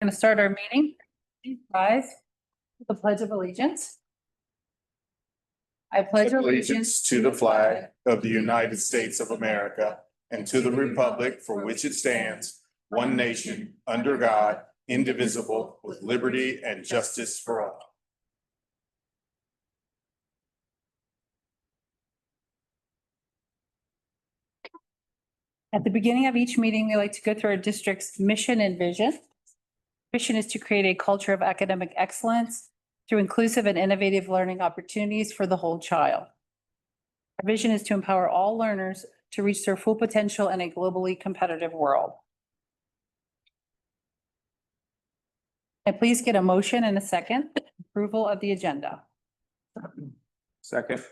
Going to start our meeting. Please rise to the Pledge of Allegiance. I pledge Allegiance to the flag of the United States of America and to the republic for which it stands, one nation, under God, indivisible, with liberty and justice for all. At the beginning of each meeting, we like to go through our district's mission and vision. Mission is to create a culture of academic excellence through inclusive and innovative learning opportunities for the whole child. Our vision is to empower all learners to reach their full potential in a globally competitive world. And please get a motion and a second approval of the agenda. Second.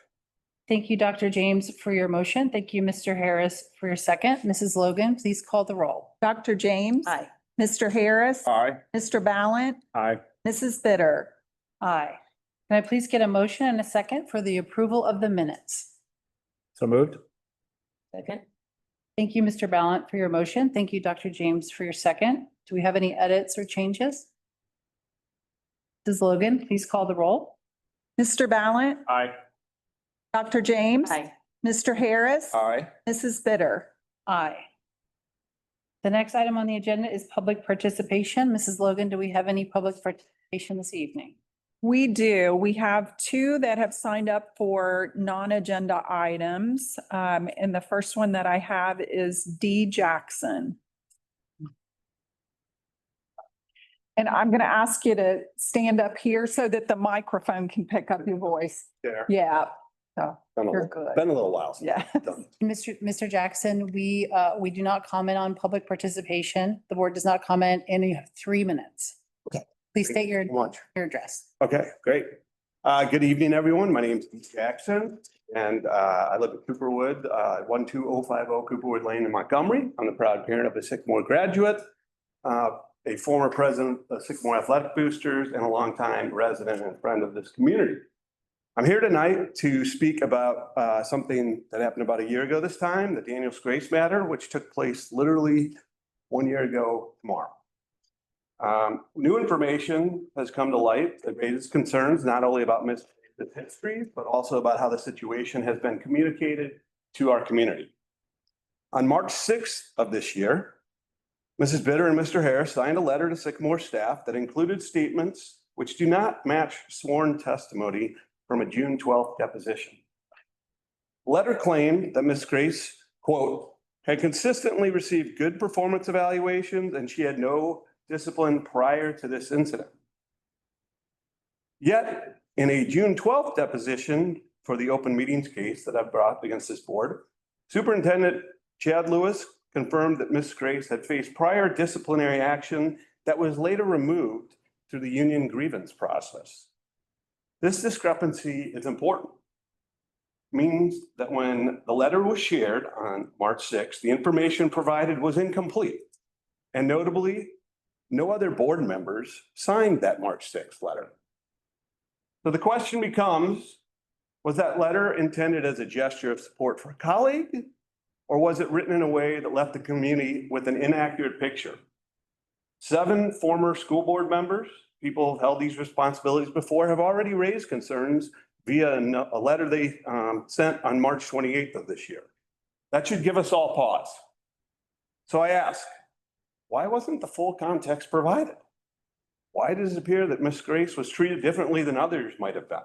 Thank you, Dr. James, for your motion. Thank you, Mr. Harris, for your second. Mrs. Logan, please call the roll. Dr. James. Aye. Mr. Harris. Aye. Mr. Ballant. Aye. Mrs. Bitter. Aye. Can I please get a motion and a second for the approval of the minutes? So moved. Second. Thank you, Mr. Ballant, for your motion. Thank you, Dr. James, for your second. Do we have any edits or changes? Mrs. Logan, please call the roll. Mr. Ballant. Aye. Dr. James. Aye. Mr. Harris. Aye. Mrs. Bitter. Aye. The next item on the agenda is public participation. Mrs. Logan, do we have any public participation this evening? We do. We have two that have signed up for non-agenda items. And the first one that I have is D. Jackson. And I'm going to ask you to stand up here so that the microphone can pick up your voice. There. Yeah, so you're good. Been a little while. since Yeah. I've done this. Mr. Jackson, we do not comment on public participation. The board does not comment, and you have 3 minutes. Okay. Please state your Thank you much. address. Okay, great. Good evening, everyone. My name is Pete Jackson, and I live in Cooperwood, 12050 Cooperwood Lane in Montgomery. I'm the proud parent of a Sycamore graduate, a former president of Sycamore Athletic Boosters, and a longtime resident and friend of this community. I'm here tonight to speak about something that happened about a year ago this time, the Daniel Grace matter, which took place literally 1 year ago tomorrow. New information has come to light that raises concerns not only about Miss Grace's history, but also about how the situation has been communicated to our community. On March 6th of this year, Mrs. Bitter and Mr. Harris signed a letter to Sycamore staff that included statements which do not match sworn testimony from a June 12th deposition. The letter claimed that Miss Grace, quote, had consistently received good performance evaluations and she had no discipline prior to this incident. Yet, in a June 12th deposition for the open meetings case that I've brought against this board, Superintendent Chad Lewis confirmed that Miss Grace had faced prior disciplinary action that was later removed through the union grievance process. This discrepancy is important. It means that when the letter was shared on March 6th, the information provided was incomplete. And notably, no other board members signed that March 6th letter. So the question becomes, was that letter intended as a gesture of support for a colleague? Or was it written in a way that left the community with an inaccurate picture? 7 former school board members, people who have held these responsibilities before, have already raised concerns via a letter they sent on March 28th of this year. That should give us all pause. So I ask, why wasn't the full context provided? Why does it appear that Miss Grace was treated differently than others might have been?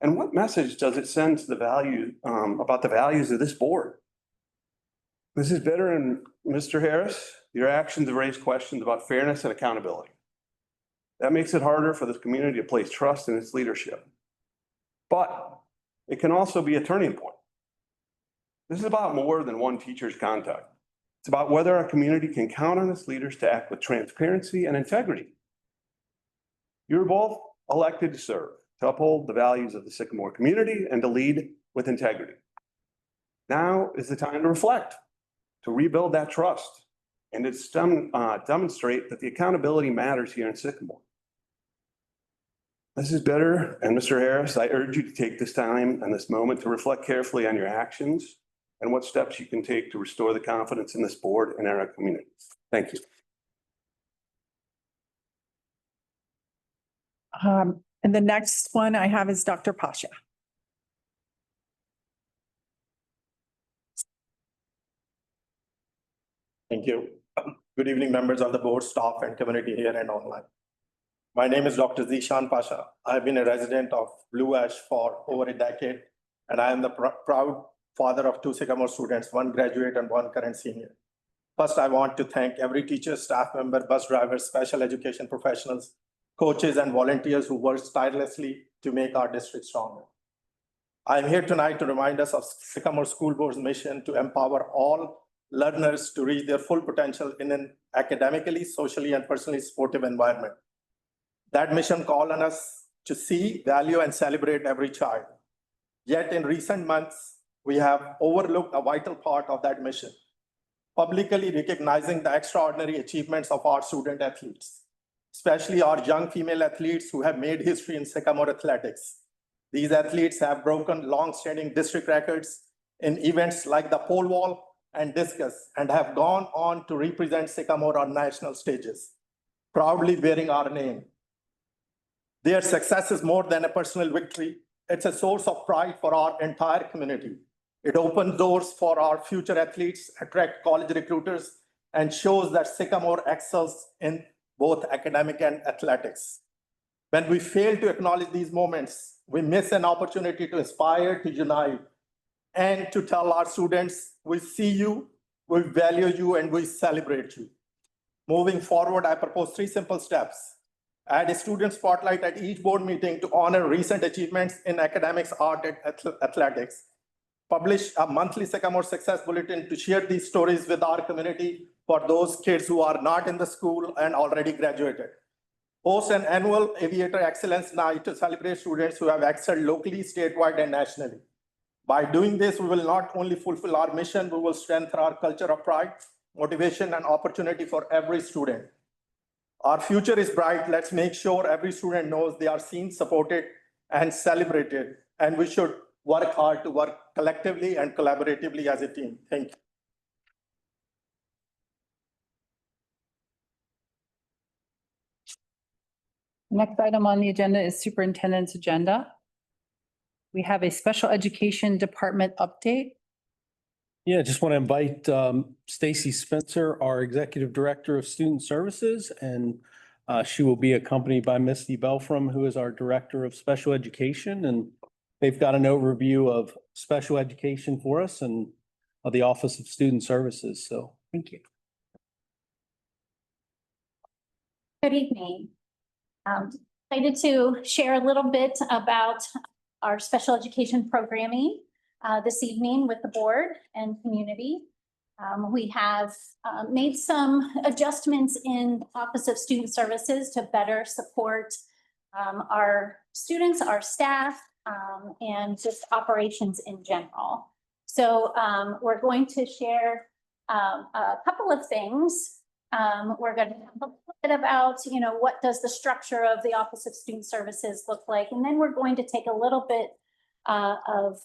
And what message does it send to the value about the values of this board? Mrs. Bitter and Mr. Harris, your actions have raised questions about fairness and accountability. That makes it harder for this community to place trust in its leadership. But it can also be a turning point. This is about more than one teacher's conduct. It's about whether our community can count on its leaders to act with transparency and integrity. You're both elected to serve, to uphold the values of the Sycamore community and to lead with integrity. Now is the time to reflect, to rebuild that trust, and to demonstrate that the accountability matters here in Sycamore. Mrs. Bitter and Mr. Harris, I urge you to take this time and this moment to reflect carefully on your actions and what steps you can take to restore the confidence in this board and in our community. Thank you. And the next one I have is Dr. Pasha. Thank you. Good evening, members of the board, staff, and community here and online. My name is Dr. Zishan Pasha. I've been a resident of Blue Ash for over a decade, and I am the proud father of two Sycamore students, one graduate and one current senior. First, I want to thank every teacher, staff member, bus driver, special education professionals, coaches, and volunteers who work tirelessly to make our district stronger. I'm here tonight to remind us of Sycamore School Board's mission to empower all learners to reach their full potential in an academically, socially, and personally supportive environment. That mission calls on us to see, value, and celebrate every child. Yet in recent months, we have overlooked a vital part of that mission, publicly recognizing the extraordinary achievements of our student athletes, especially our young female athletes who have made history in Sycamore athletics. These athletes have broken long-standing district records in events like the pole vault and discus, and have gone on to represent Sycamore on national stages, proudly bearing our name. Their success is more than a personal victory. It's a source of pride for our entire community. It opens doors for our future athletes, attract college recruiters, and shows that Sycamore excels in both academic and athletics. When we fail to acknowledge these moments, we miss an opportunity to inspire, to unite, and to tell our students, we see you, we value you, and we celebrate you. Moving forward, I propose 3 simple steps. Add a student spotlight at each board meeting to honor recent achievements in academics, art, and athletics. Publish a monthly Sycamore Success Bulletin to share these stories with our community for those kids who are not in the school and already graduated. Host an annual Aviator Excellence Night to celebrate students who have excelled locally, statewide, and nationally. By doing this, we will not only fulfill our mission, we will strengthen our culture of pride, motivation, and opportunity for every student. Our future is bright. Let's make sure every student knows they are seen, supported, and celebrated. And we should work hard to work collectively and collaboratively as a team. Thank you. Next item on the agenda is superintendent's agenda. We have a special education department update. Yeah, just want to invite Stacy Spencer, our Executive Director of Student Services, and she will be accompanied by Misty Belfram, who is our Director of Special Education. And they've got an overview of special education for us and of the Office of Student Services. So thank you. Good evening. Excited to share a little bit about our special education programming this evening with the board and community. We have made some adjustments in Office of Student Services to better support our students, our staff, and just operations in general. So we're going to share a couple of things. We're going to talk a little bit about, what does the structure of the Office of Student Services look like? And then we're going to take a little bit of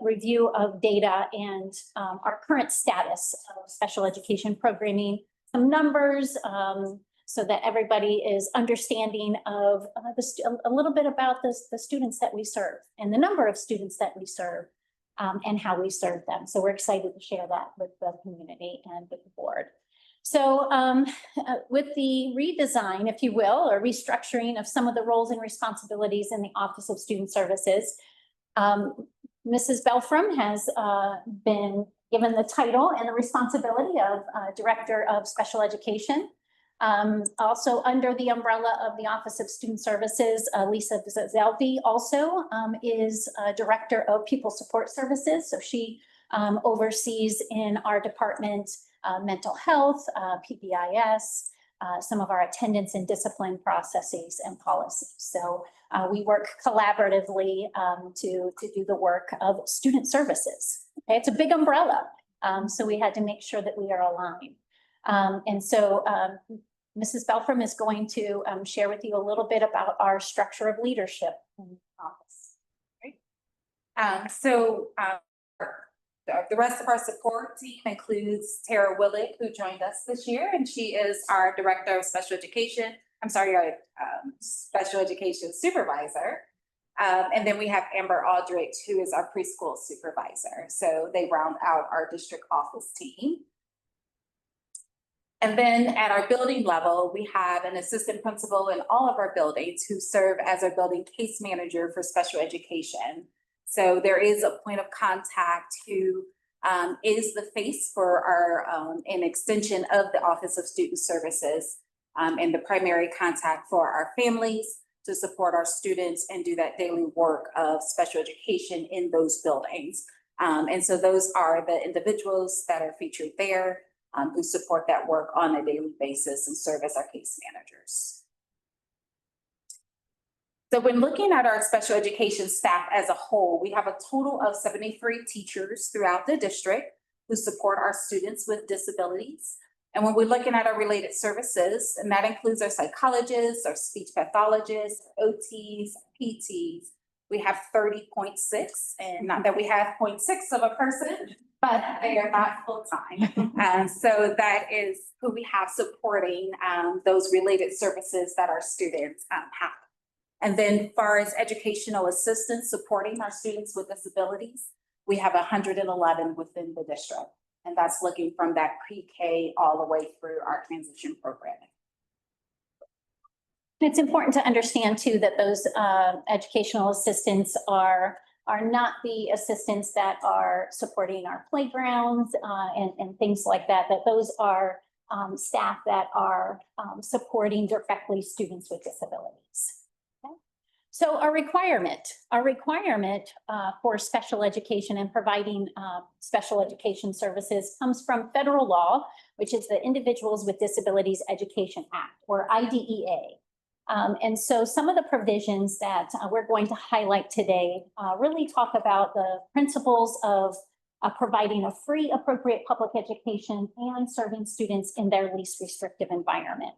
review of data and our current status of special education programming, some numbers, so that everybody is understanding of a little bit about the students that we serve and the number of students that we serve and how we serve them. So we're excited to share that with the community and with the board. So with the redesign, if you will, or restructuring of some of the roles and responsibilities in the Office of Student Services, Mrs. Belfram has been given the title and the responsibility of Director of Special Education. Also under the umbrella of the Office of Student Services, Lisa Zelvi also is Director of Pupil Support Services. So she oversees in our department mental health, PBIS, some of our attendance and discipline processes and policies. So we work collaboratively to do the work of student services. Okay, it's a big umbrella. So we had to make sure that we are aligned. And so Mrs. Belfram is going to share with you a little bit about our structure of leadership in the office. Great. The rest of our support team includes Tara Willick, who joined us this year, and she is our Director of Special Education. our special education supervisor. And then we have Amber Aldrich, who is our preschool supervisor. So they round out our district office team. And then at our building level, we have an assistant principal in all of our buildings who serve as our building case manager for special education. So there is a point of contact who is the face for our an extension of the Office of Student Services and the primary contact for our families to support our students and do that daily work of special education in those buildings. And so those are the individuals that are featured there who support that work on a daily basis and serve as our case managers. So when looking at our special education staff as a whole, we have a total of 73 teachers throughout the district who support our students with disabilities. And when we're looking at our related services, and that includes our psychologists, our speech pathologists, OTs, PTs, we have 30.6, and not that we have 0.6 of a person, but they are not full-time. So that is who we have supporting those related services that our students have. And then as far as educational assistance supporting our students with disabilities, we have 111 within the district. And that's looking from that pre-K all the way through our transition programming. It's important to understand too that those educational assistants are not the assistants that are supporting our playgrounds and things like that, that those are staff that are supporting directly students with disabilities. Okay? So our requirement for special education and providing special education services comes from federal law, which is the Individuals with Disabilities Education Act, or IDEA. And so some of the provisions that we're going to highlight today really talk about the principles of providing a free, appropriate public education and serving students in their least restrictive environment.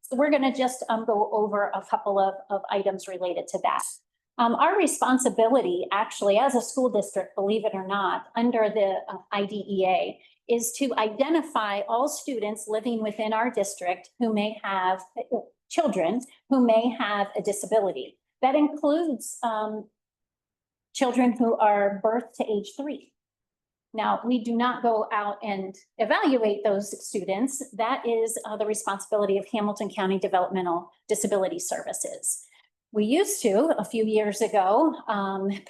So we're going to just go over a couple of items related to that. Our responsibility actually as a school district, believe it or not, under the IDEA is to identify all students living within our district who may have children who may have a disability. That includes children who are birth to age 3. Now, we do not go out and evaluate those students. That is the responsibility of Hamilton County Developmental Disability Services. We used to, a few years ago,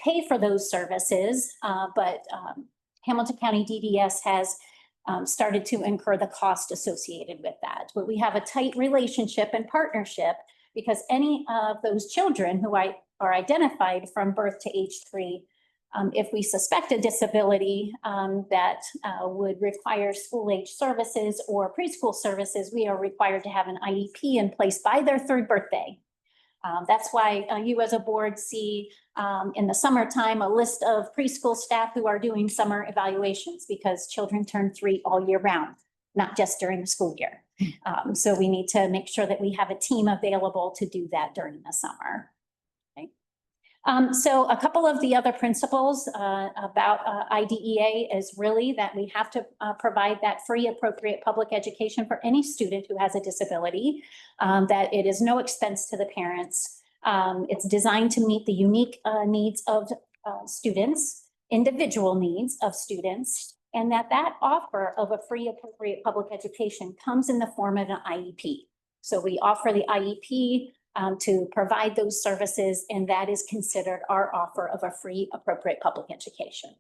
pay for those services, but Hamilton County DDS has started to incur the cost associated with that. But we have a tight relationship and partnership because any of those children who are identified from birth to age 3, if we suspect a disability that would require school-age services or preschool services, we are required to have an IEP in place by their 3rd birthday. That's why you as a board see in the summertime a list of preschool staff who are doing summer evaluations because children turn 3 all year round, not just during the school year. So we need to make sure that we have a team available to do that during the summer. Okay. So a couple of the other principles about IDEA is really that we have to provide that free, appropriate public education for any student who has a disability, that it is no expense to the parents. It's designed to meet the unique needs of students, individual needs of students, and that offer of a free, appropriate public education comes in the form of an IEP. So we offer the IEP to provide those services, and that is considered our offer of a free, appropriate public education.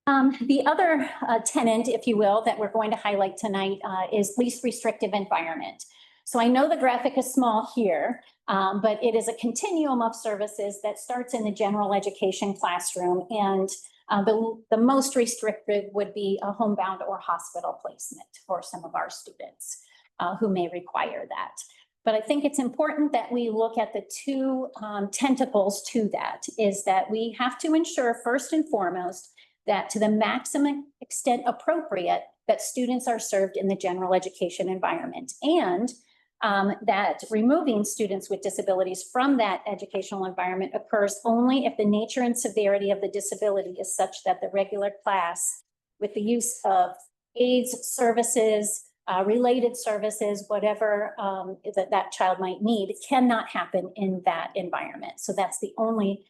The other tenant, if you will, that we're going to highlight tonight is least restrictive environment. So I know the graphic is small here, but it is a continuum of services that starts in the general education classroom, and the most restrictive would be a homebound or hospital placement for some of our students who may require that. But I think it's important that we look at the two tentacles to that, is that we have to ensure first and foremost that to the maximum extent appropriate that students are served in the general education environment, and that removing students with disabilities from that educational environment occurs only if the nature and severity of the disability is such that the regular class, with the use of aids services, related services, whatever that child might need, cannot happen in that environment. So that's the only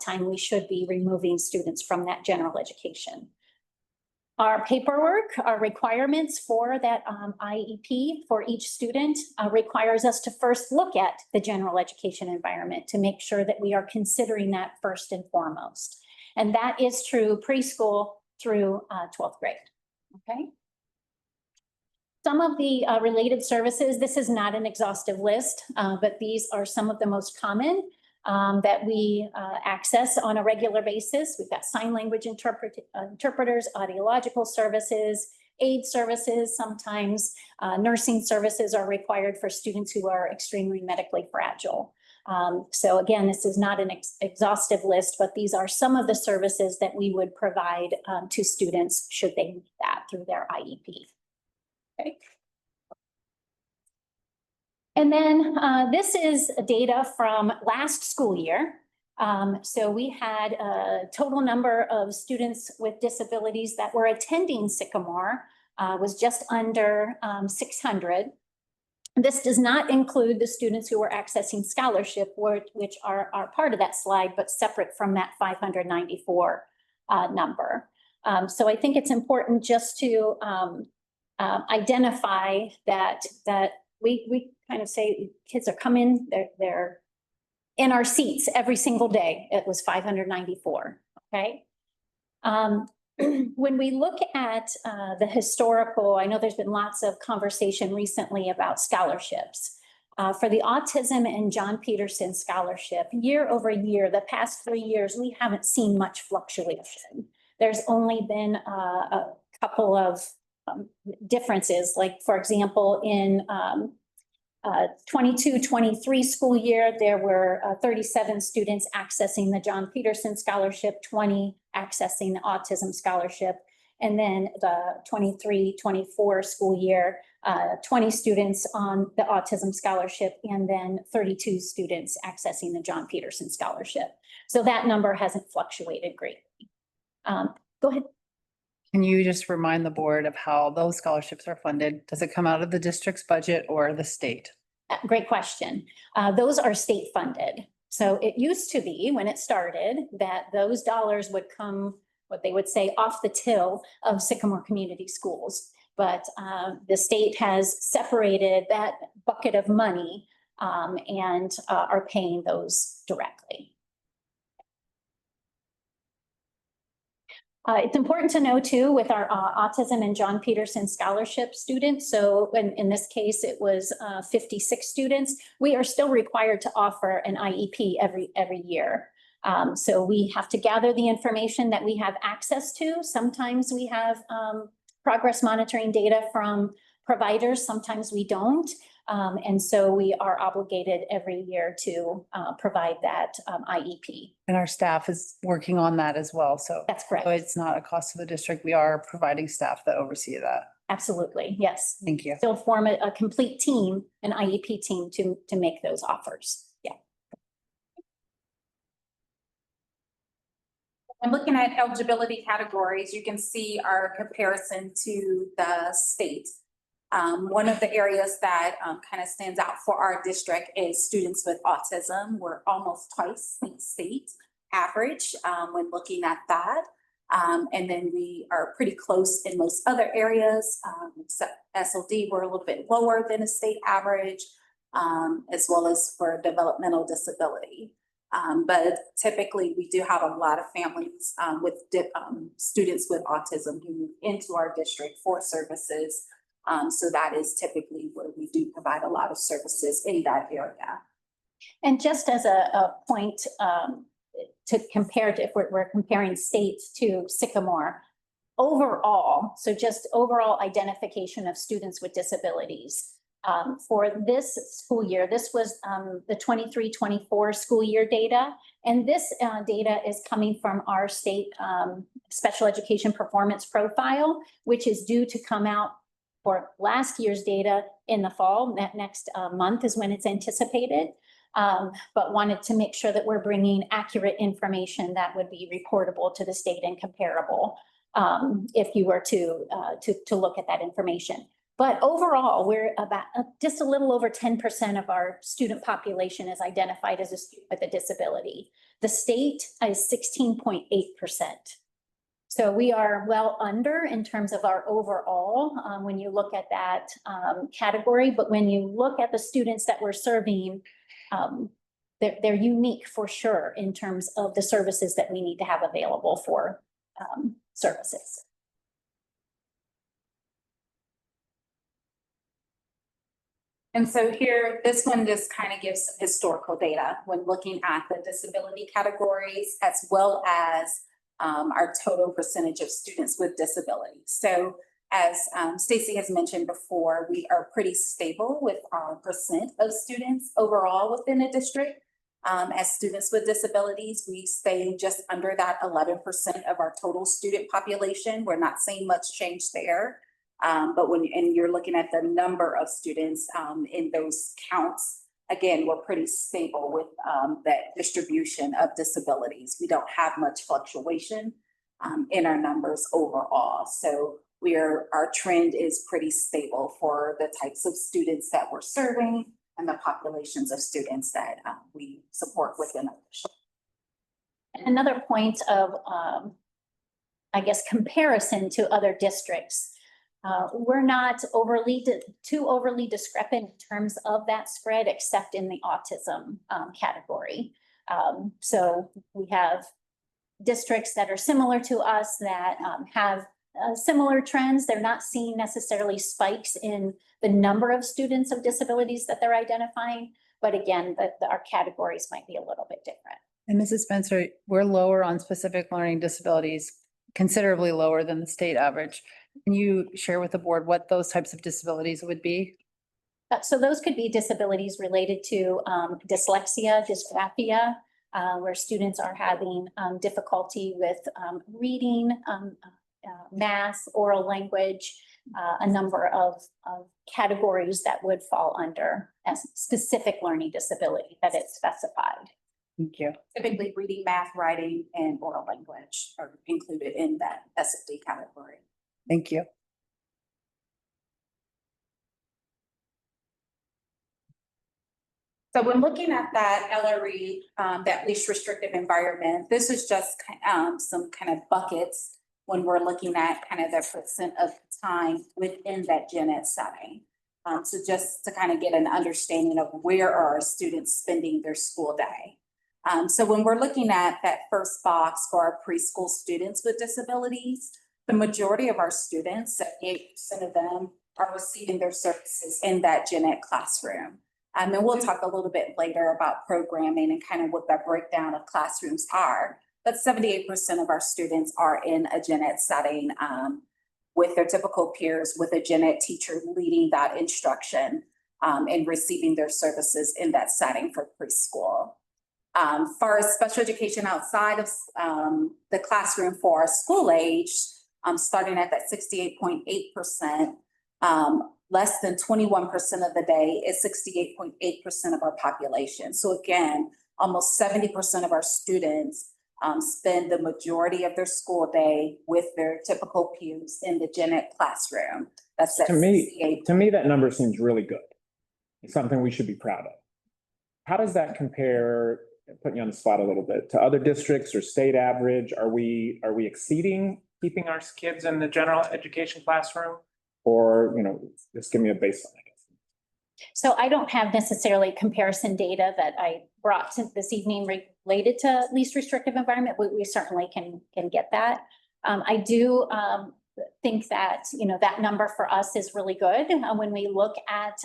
time we should be removing students from that general education. Our paperwork, our requirements for that IEP for each student requires us to first look at the general education environment to make sure that we are considering that first and foremost. And that is true preschool through 12th grade, okay? Some of the related services, this is not an exhaustive list, but these are some of the most common that we access on a regular basis. We've got sign language interpreters, audiological services, aid services. Sometimes nursing services are required for students who are extremely medically fragile. So again, this is not an exhaustive list, but these are some of the services that we would provide to students should they need that through their IEP. Okay. And then this is data from last school year. So we had a total number of students with disabilities that were attending Sycamore was just under 600. This does not include the students who were accessing scholarship, which are part of that slide, but separate from that 594 number. So I think it's important just to identify that we kind of say kids are coming, they're in our seats every single day. It was 594, okay? When we look at the historical, I know there's been lots of conversation recently about scholarships. For the Autism and John Peterson Scholarship, year over year, the past 3 years, we haven't seen much fluctuation. There's only been a couple of differences, like for example, in 22-23 school year, there were 37 students accessing the John Peterson Scholarship, 20 accessing the Autism Scholarship. And then the 23-24 school year, 20 students on the Autism Scholarship, and then 32 students accessing the John Peterson Scholarship. So that number hasn't fluctuated greatly. Go ahead. Can you just remind the board of how those scholarships are funded? Does it come out of the district's budget or the state? Great question. Those are state funded. So it used to be when it started that those dollars would come, what they would say, off the till of Sycamore Community Schools. But the state has separated that bucket of money and are paying those directly. It's important to know too, with our Autism and John Peterson Scholarship students, so in this case, it was 56 students, we are still required to offer an IEP every year. So we have to gather the information that we have access to. Sometimes we have progress monitoring data from providers, sometimes we don't. And so we are obligated every year to provide that IEP. And our staff is working on that as well. So That's correct. it's not a cost to the district. We are providing staff that oversee that. Absolutely, yes. Thank you. Still form a complete team, an IEP team to make those offers. Yeah. When looking at eligibility categories, you can see our comparison to the state. One of the areas that kind of stands out for our district is students with autism. We're almost twice the state average when looking at that. And then we are pretty close in most other areas. Except SLD, we're a little bit lower than the state average, as well as for developmental disability. But typically we do have a lot of families with students with autism who move into our district for services. So that is typically where we do provide a lot of services in that area. And just as a point to compare to, if we're comparing states to Sycamore, overall, so just overall identification of students with disabilities. For this school year, this was the 23-24 school year data. And this data is coming from our state special education performance profile, which is due to come out for last year's data in the fall. That next month is when it's anticipated. But wanted to make sure that we're bringing accurate information that would be reportable to the state and comparable if you were to look at that information. But overall, we're about just a little over 10% of our student population is identified as a student with a disability. The state is 16.8%. So we are well under in terms of our overall, when you look at that category. But when you look at the students that we're serving, they're unique for sure in terms of the services that we need to have available for services. And so here, this one just kind of gives some historical data when looking at the disability categories as well as our total percentage of students with disabilities. So as Stacy has mentioned before, we are pretty stable with our percent of students overall within the district. As students with disabilities, we stay just under that 11% of our total student population. We're not seeing much change there. But and you're looking at the number of students in those counts, again, we're pretty stable with that distribution of disabilities. We don't have much fluctuation in our numbers overall. So our trend is pretty stable for the types of students that we're serving and the populations of students that we support within our district. Another point of, I guess, comparison to other districts. We're not too overly discrepant in terms of that spread, except in the autism category. So we have districts that are similar to us that have similar trends. They're not seeing necessarily spikes in the number of students of disabilities that they're identifying. But again, our categories might be a little bit different. And Mrs. Spencer, we're lower on specific learning disabilities, considerably lower than the state average. Can you share with the board what those types of disabilities would be? So those could be disabilities related to dyslexia, dysgraphia, where students are having difficulty with reading, math, oral language, a number of categories that would fall under as specific learning disability that it's specified. Thank you. Typically reading, math, writing, and oral language are included in that SFD category. Thank you. So when looking at that LRE, that least restrictive environment, this is just some kind of buckets when we're looking at kind of the percent of time within that gen ed setting. So just to kind of get an understanding of where are our students spending their school day. So when we're looking at that first box for our preschool students with disabilities, the majority of our students, 8% of them, are receiving their services in that gen ed classroom. And we'll talk a little bit later about programming and kind of what that breakdown of classrooms are. But 78% of our students are in a gen ed setting with their typical peers, with a gen ed teacher leading that instruction and receiving their services in that setting for preschool. Far as special education outside of the classroom for our school age, starting at that 68.8%, less than 21% of the day is 68.8% of our population. So again, almost 70% of our students spend the majority of their school day with their typical peers in the gen ed classroom. That's at to me, that number seems really good. It's something we should be proud of. How does that compare, putting you on the spot a little bit, to other districts or state average? Are we exceeding keeping our kids in the general education classroom? Or, just give me a baseline, I guess. So I don't have necessarily comparison data that I brought this evening related to least restrictive environment. We certainly can get that. I do think that, that number for us is really good. When we look at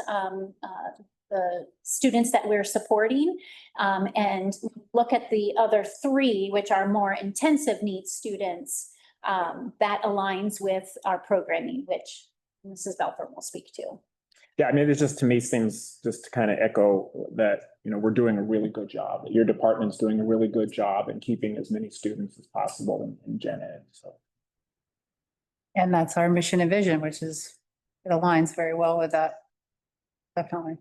the students that we're supporting and look at the other three, which are more intensive needs students, that aligns with our programming, which Mrs. Belford will speak to. Yeah, I mean, it just, to me, seems just to kind of echo that, we're doing a really good job. That your department's doing a really good job in keeping as many students as possible in gen ed. So. And that's our mission and vision, which is, it aligns very well with that. Definitely.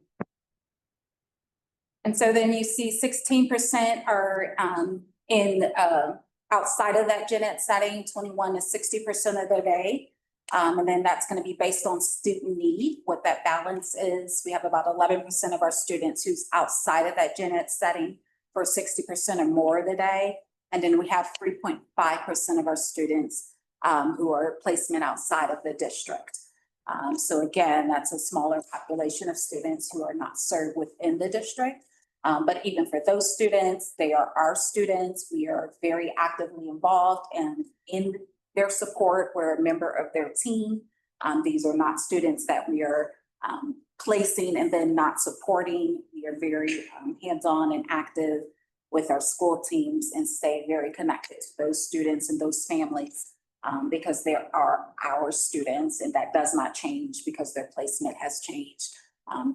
And so then you see 16% are in outside of that gen ed setting, 21 to 60% of the day. And then that's going to be based on student need, what that balance is. We have about 11% of our students who's outside of that gen ed setting for 60% or more of the day. And then we have 3.5% of our students who are placement outside of the district. So again, that's a smaller population of students who are not served within the district. But even for those students, they are our students. We are very actively involved and in their support. We're a member of their team. These are not students that we are placing and then not supporting. We are very hands-on and active with our school teams and stay very connected to those students and those families because they are our students, and that does not change because their placement has changed.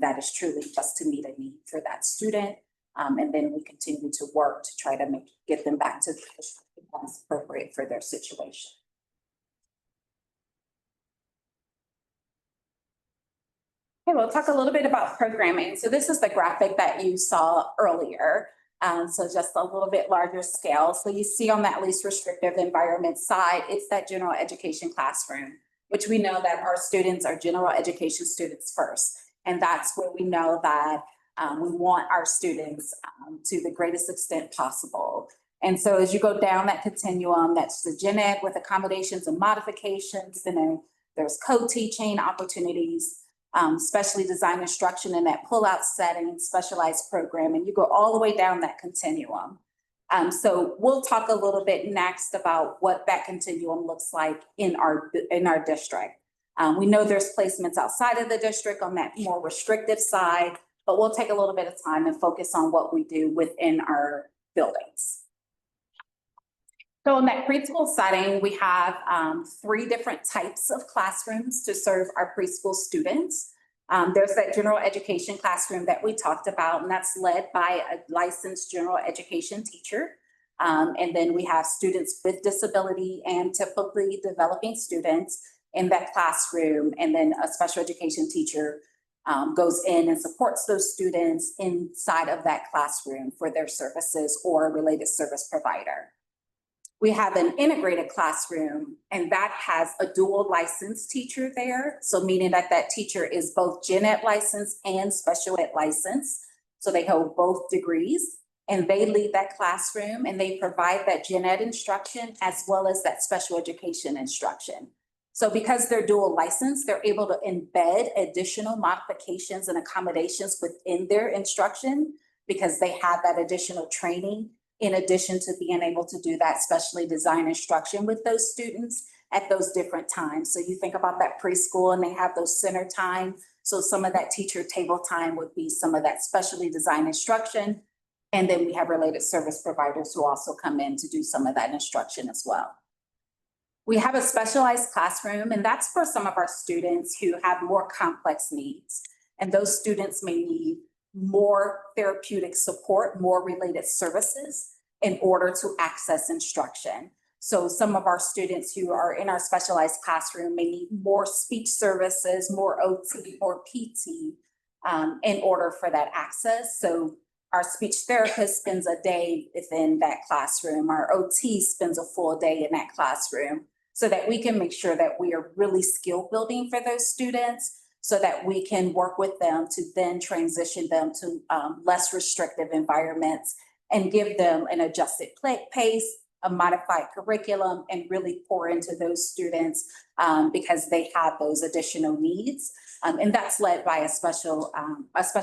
That is truly just to meet a need for that student. And then we continue to work to try to get them back to the district that's appropriate for their situation. Okay, we'll talk a little bit about programming. So this is the graphic that you saw earlier. So just a little bit larger scale. So you see on that least restrictive environment side, it's that general education classroom, which we know that our students are general education students first. And that's where we know that we want our students to the greatest extent possible. And so as you go down that continuum, that's the gen ed with accommodations and modifications, then there's co-teaching opportunities, specially designed instruction in that pull-out setting, specialized programming. You go all the way down that continuum. So we'll talk a little bit next about what that continuum looks like in our district. We know there's placements outside of the district on that more restrictive side, but we'll take a little bit of time and focus on what we do within our buildings. So in that preschool setting, we have 3 different types of classrooms to serve our preschool students. There's that general education classroom that we talked about, and that's led by a licensed general education teacher. And then we have students with disability and typically developing students in that classroom. And then a special education teacher goes in and supports those students inside of that classroom for their services or a related service provider. We have an integrated classroom, and that has a dual licensed teacher there. So meaning that that teacher is both gen ed licensed and special ed licensed. So they hold both degrees, and they lead that classroom and they provide that gen ed instruction as well as that special education instruction. So because they're dual licensed, they're able to embed additional modifications and accommodations within their instruction because they have that additional training in addition to being able to do that specially designed instruction with those students at those different times. So you think about that preschool and they have those center time. So some of that teacher table time would be some of that specially designed instruction. And then we have related service providers who also come in to do some of that instruction as well. We have a specialized classroom, and that's for some of our students who have more complex needs. And those students may need more therapeutic support, more related services in order to access instruction. So some of our students who are in our specialized classroom may need more speech services, more OT, more PT in order for that access. So our speech therapist spends a day within that classroom. Our OT spends a full day in that classroom so that we can make sure that we are really skill building for those students, so that we can work with them to then transition them to less restrictive environments and give them an adjusted pace, a modified curriculum, and really pour into those students because they have those additional needs. And that's led by a special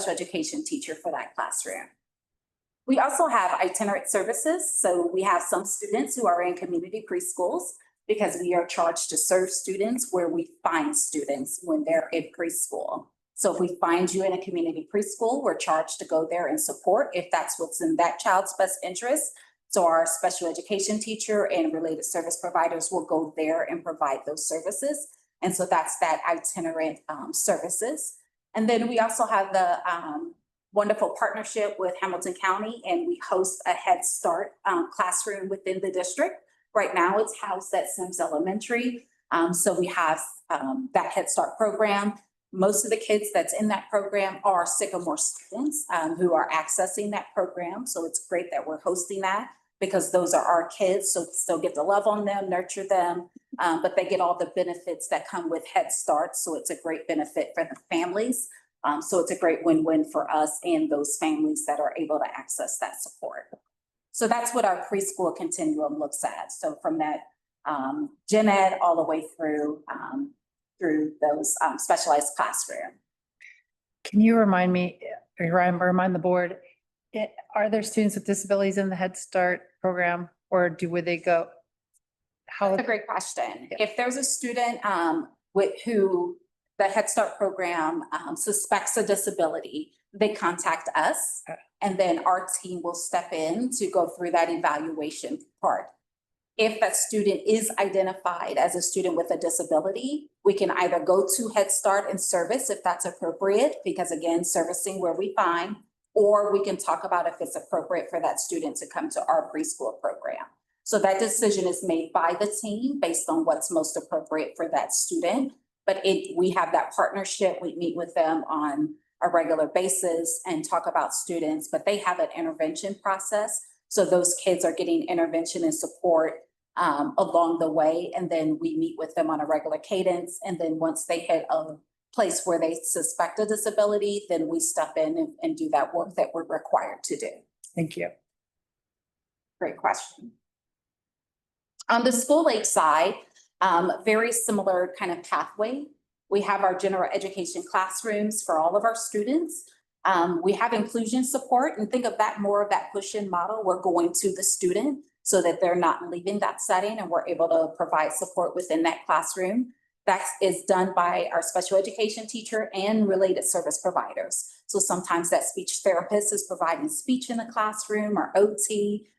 education teacher for that classroom. We also have itinerant services. So we have some students who are in community preschools because we are charged to serve students where we find students when they're in preschool. So if we find you in a community preschool, we're charged to go there and support if that's what's in that child's best interest. So our special education teacher and related service providers will go there and provide those services. And so that's that itinerant services. And then we also have the wonderful partnership with Hamilton County, and we host a Head Start classroom within the district. Right now it's housed at Sims Elementary. So we have that Head Start program. Most of the kids that's in that program are Sycamore students who are accessing that program. So it's great that we're hosting that because those are our kids. So still get to love on them, nurture them, but they get all the benefits that come with Head Start. So it's a great benefit for the families. So it's a great win-win for us and those families that are able to access that support. So that's what our preschool continuum looks at. So from that gen ed all the way through those specialized classroom. Can you remind me, or remind the board, are there students with disabilities in the Head Start program, or would they go? How? That's a great question. Yeah. If there's a student with who the Head Start program suspects a disability, they contact us, and then our team will step in to go through that evaluation part. If that student is identified as a student with a disability, we can either go to Head Start and service if that's appropriate, because again, servicing where we find, or we can talk about if it's appropriate for that student to come to our preschool program. So that decision is made by the team based on what's most appropriate for that student. But we have that partnership. We meet with them on a regular basis and talk about students, but they have an intervention process. So those kids are getting intervention and support along the way. And then we meet with them on a regular cadence. And then once they hit a place where they suspect a disability, then we step in and do that work that we're required to do. Thank you. Great question. On the school age side, very similar kind of pathway. We have our general education classrooms for all of our students. We have inclusion support, and think of that more of that push-in model. We're going to the student so that they're not leaving that setting, and we're able to provide support within that classroom. That is done by our special education teacher and related service providers. So sometimes that speech therapist is providing speech in the classroom, or OT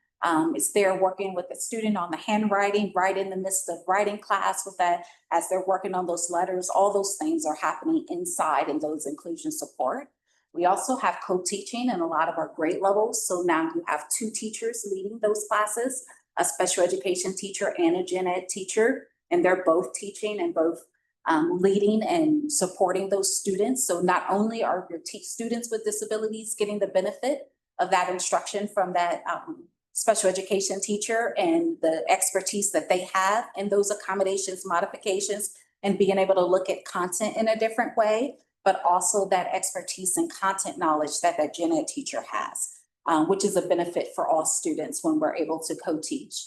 is there working with the student on the handwriting, right in the midst of writing class with that, as they're working on those letters. All those things are happening inside in those inclusion support. We also have co-teaching in a lot of our grade levels. So now you have 2 teachers leading those classes, a special education teacher and a gen ed teacher, and they're both teaching and both leading and supporting those students. So not only are your students with disabilities getting the benefit of that instruction from that special education teacher and the expertise that they have in those accommodations, modifications, and being able to look at content in a different way, but also that expertise and content knowledge that that gen ed teacher has, which is a benefit for all students when we're able to co-teach.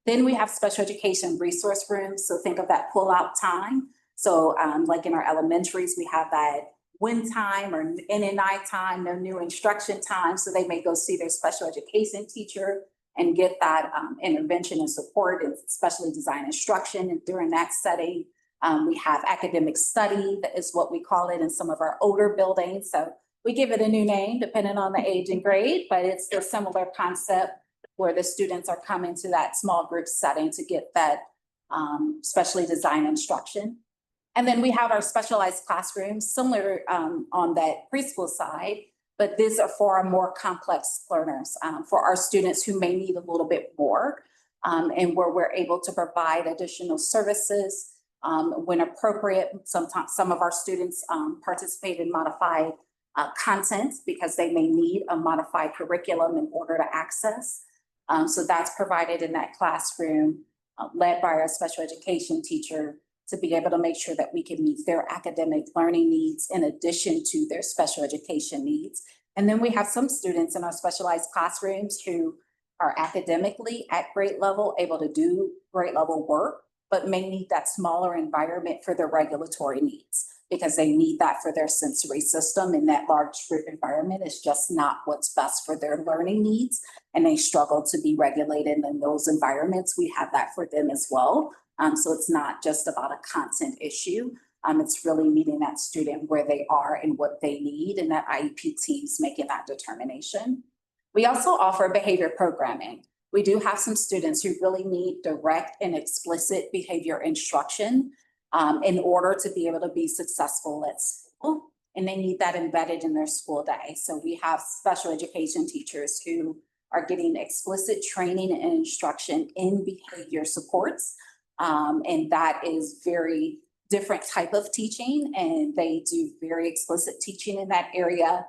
Then we have special education resource rooms. So think of that pull-out time. So like in our elementaries, we have that win time or NNI time, no new instruction time. So they may go see their special education teacher and get that intervention and support and specially designed instruction. And during that setting, we have academic study, that is what we call it in some of our older buildings. So we give it a new name depending on the age and grade, but it's the similar concept where the students are coming to that small group setting to get that specially designed instruction. And then we have our specialized classrooms, similar on that preschool side, but these are for our more complex learners, for our students who may need a little bit more, and where we're able to provide additional services when appropriate. Sometimes some of our students participate in modified content because they may need a modified curriculum in order to access. So that's provided in that classroom, led by our special education teacher, to be able to make sure that we can meet their academic learning needs in addition to their special education needs. And then we have some students in our specialized classrooms who are academically at grade level, able to do grade level work, but may need that smaller environment for their regulatory needs, because they need that for their sensory system, and that large group environment is just not what's best for their learning needs, and they struggle to be regulated in those environments. We have that for them as well. So it's not just about a content issue. It's really meeting that student where they are and what they need, and that IEP team's making that determination. We also offer behavior programming. We do have some students who really need direct and explicit behavior instruction in order to be able to be successful at school, and they need that embedded in their school day. So we have special education teachers who are getting explicit training and instruction in behavior supports. And that is very different type of teaching, and they do very explicit teaching in that area,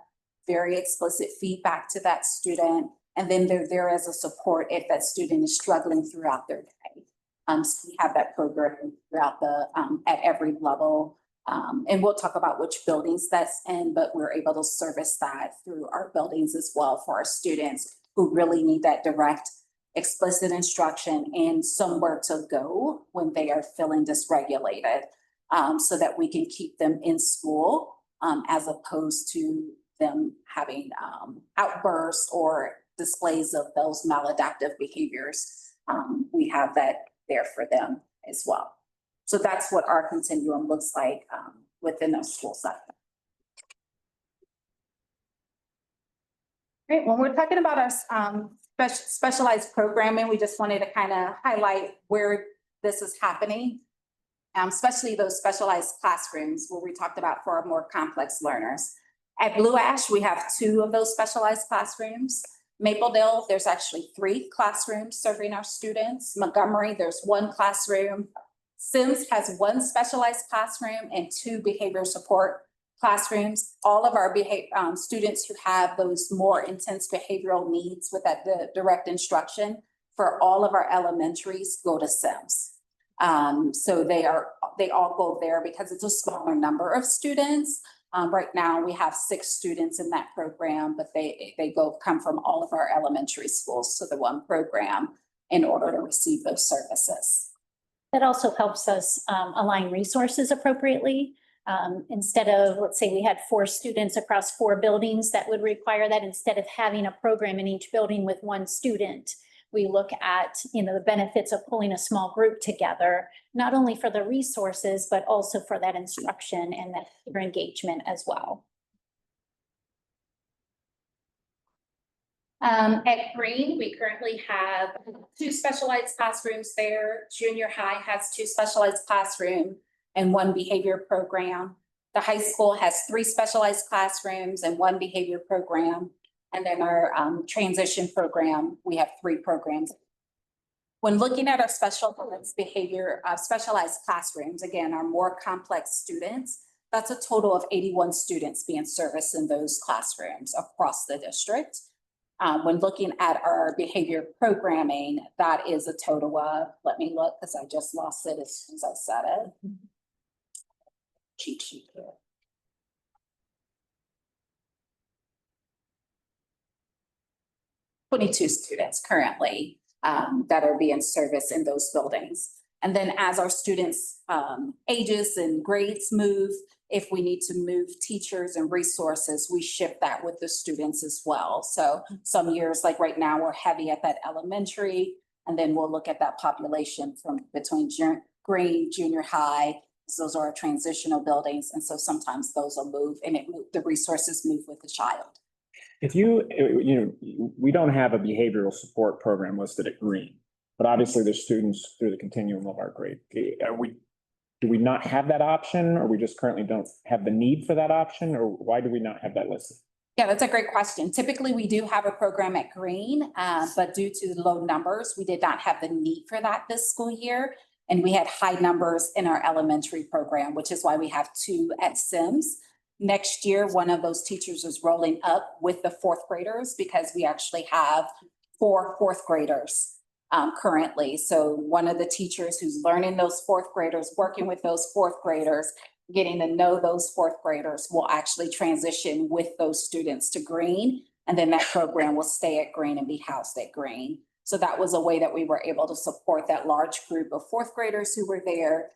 very explicit feedback to that student, and then they're there as a support if that student is struggling throughout their day. So we have that program throughout at every level. And we'll talk about which buildings that's in, but we're able to service that through our buildings as well for our students who really need that direct, explicit instruction and somewhere to go when they are feeling dysregulated, so that we can keep them in school, as opposed to them having outbursts or displays of those maladaptive behaviors. We have that there for them as well. So that's what our continuum looks like within the school setting. Great. When we're talking about our specialized programming, we just wanted to kind of highlight where this is happening, especially those specialized classrooms where we talked about for our more complex learners. At Blue Ash, we have 2 of those specialized classrooms. Mapledale, there's actually 3 classrooms serving our students. Montgomery, there's 1 classroom. Sims has 1 specialized classroom and 2 behavior support classrooms. All of our students who have those more intense behavioral needs with the direct instruction for all of our elementaries go to Sims. So they all go there because it's a smaller number of students. Right now we have 6 students in that program, but they come from all of our elementary schools to the 1 program in order to receive those services. That also helps us align resources appropriately. Instead of, let's say we had 4 students across 4 buildings that would require that, instead of having a program in each building with 1 student, we look at, the benefits of pulling a small group together, not only for the resources, but also for that instruction and that peer engagement as well. At Green, we currently have 2 specialized classrooms there. Junior high has 2 specialized classrooms and 1 behavior program. The high school has 3 specialized classrooms and 1 behavior program. And then our transition program, we have 3 programs. When looking at our specialized classrooms, again, our more complex students, that's a total of 81 students being serviced in those classrooms across the district. When looking at our behavior programming, that is a total of, let me look because I just lost it as soon as I said it. Cheat sheet here. 22 students currently that are being serviced in those buildings. And then as our students' ages and grades move, if we need to move teachers and resources, we shift that with the students as well. So some years, like right now, we're heavy at that elementary, and then we'll look at that population from between Green, junior high. So those are our transitional buildings. And so sometimes those will move and the resources move with the child. If we don't have a behavioral support program listed at Green, but obviously there's students through the continuum of our grade. Do we not have that option, or we just currently don't have the need for that option, or why do we not have that listed? Yeah, that's a great question. Typically, we do have a program at Green, but due to low numbers, we did not have the need for that this school year. And we had high numbers in our elementary program, which is why we have 2 at Sims. Next year, one of those teachers is rolling up with the 4th graders because we actually have 4 4th graders currently. So one of the teachers who's learning those 4th graders, working with those 4th graders, getting to know those 4th graders will actually transition with those students to Green. And then that program will stay at Green and be housed at Green. So that was a way that we were able to support that large group of 4th graders who were there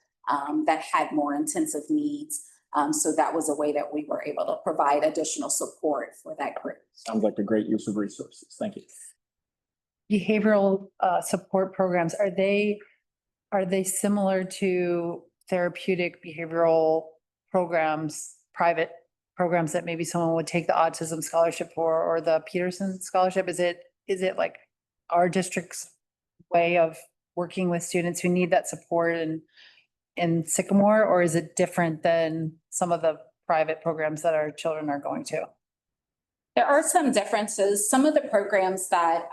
that had more intensive needs. So that was a way that we were able to provide additional support for that group. Sounds like a great use of resources. Thank you. Behavioral support programs, are they similar to therapeutic behavioral programs, private programs that maybe someone would take the autism scholarship for or the Peterson scholarship? Is it like our district's way of working with students who need that support in Sycamore, or is it different than some of the private programs that our children are going to? There are some differences. Some of the programs that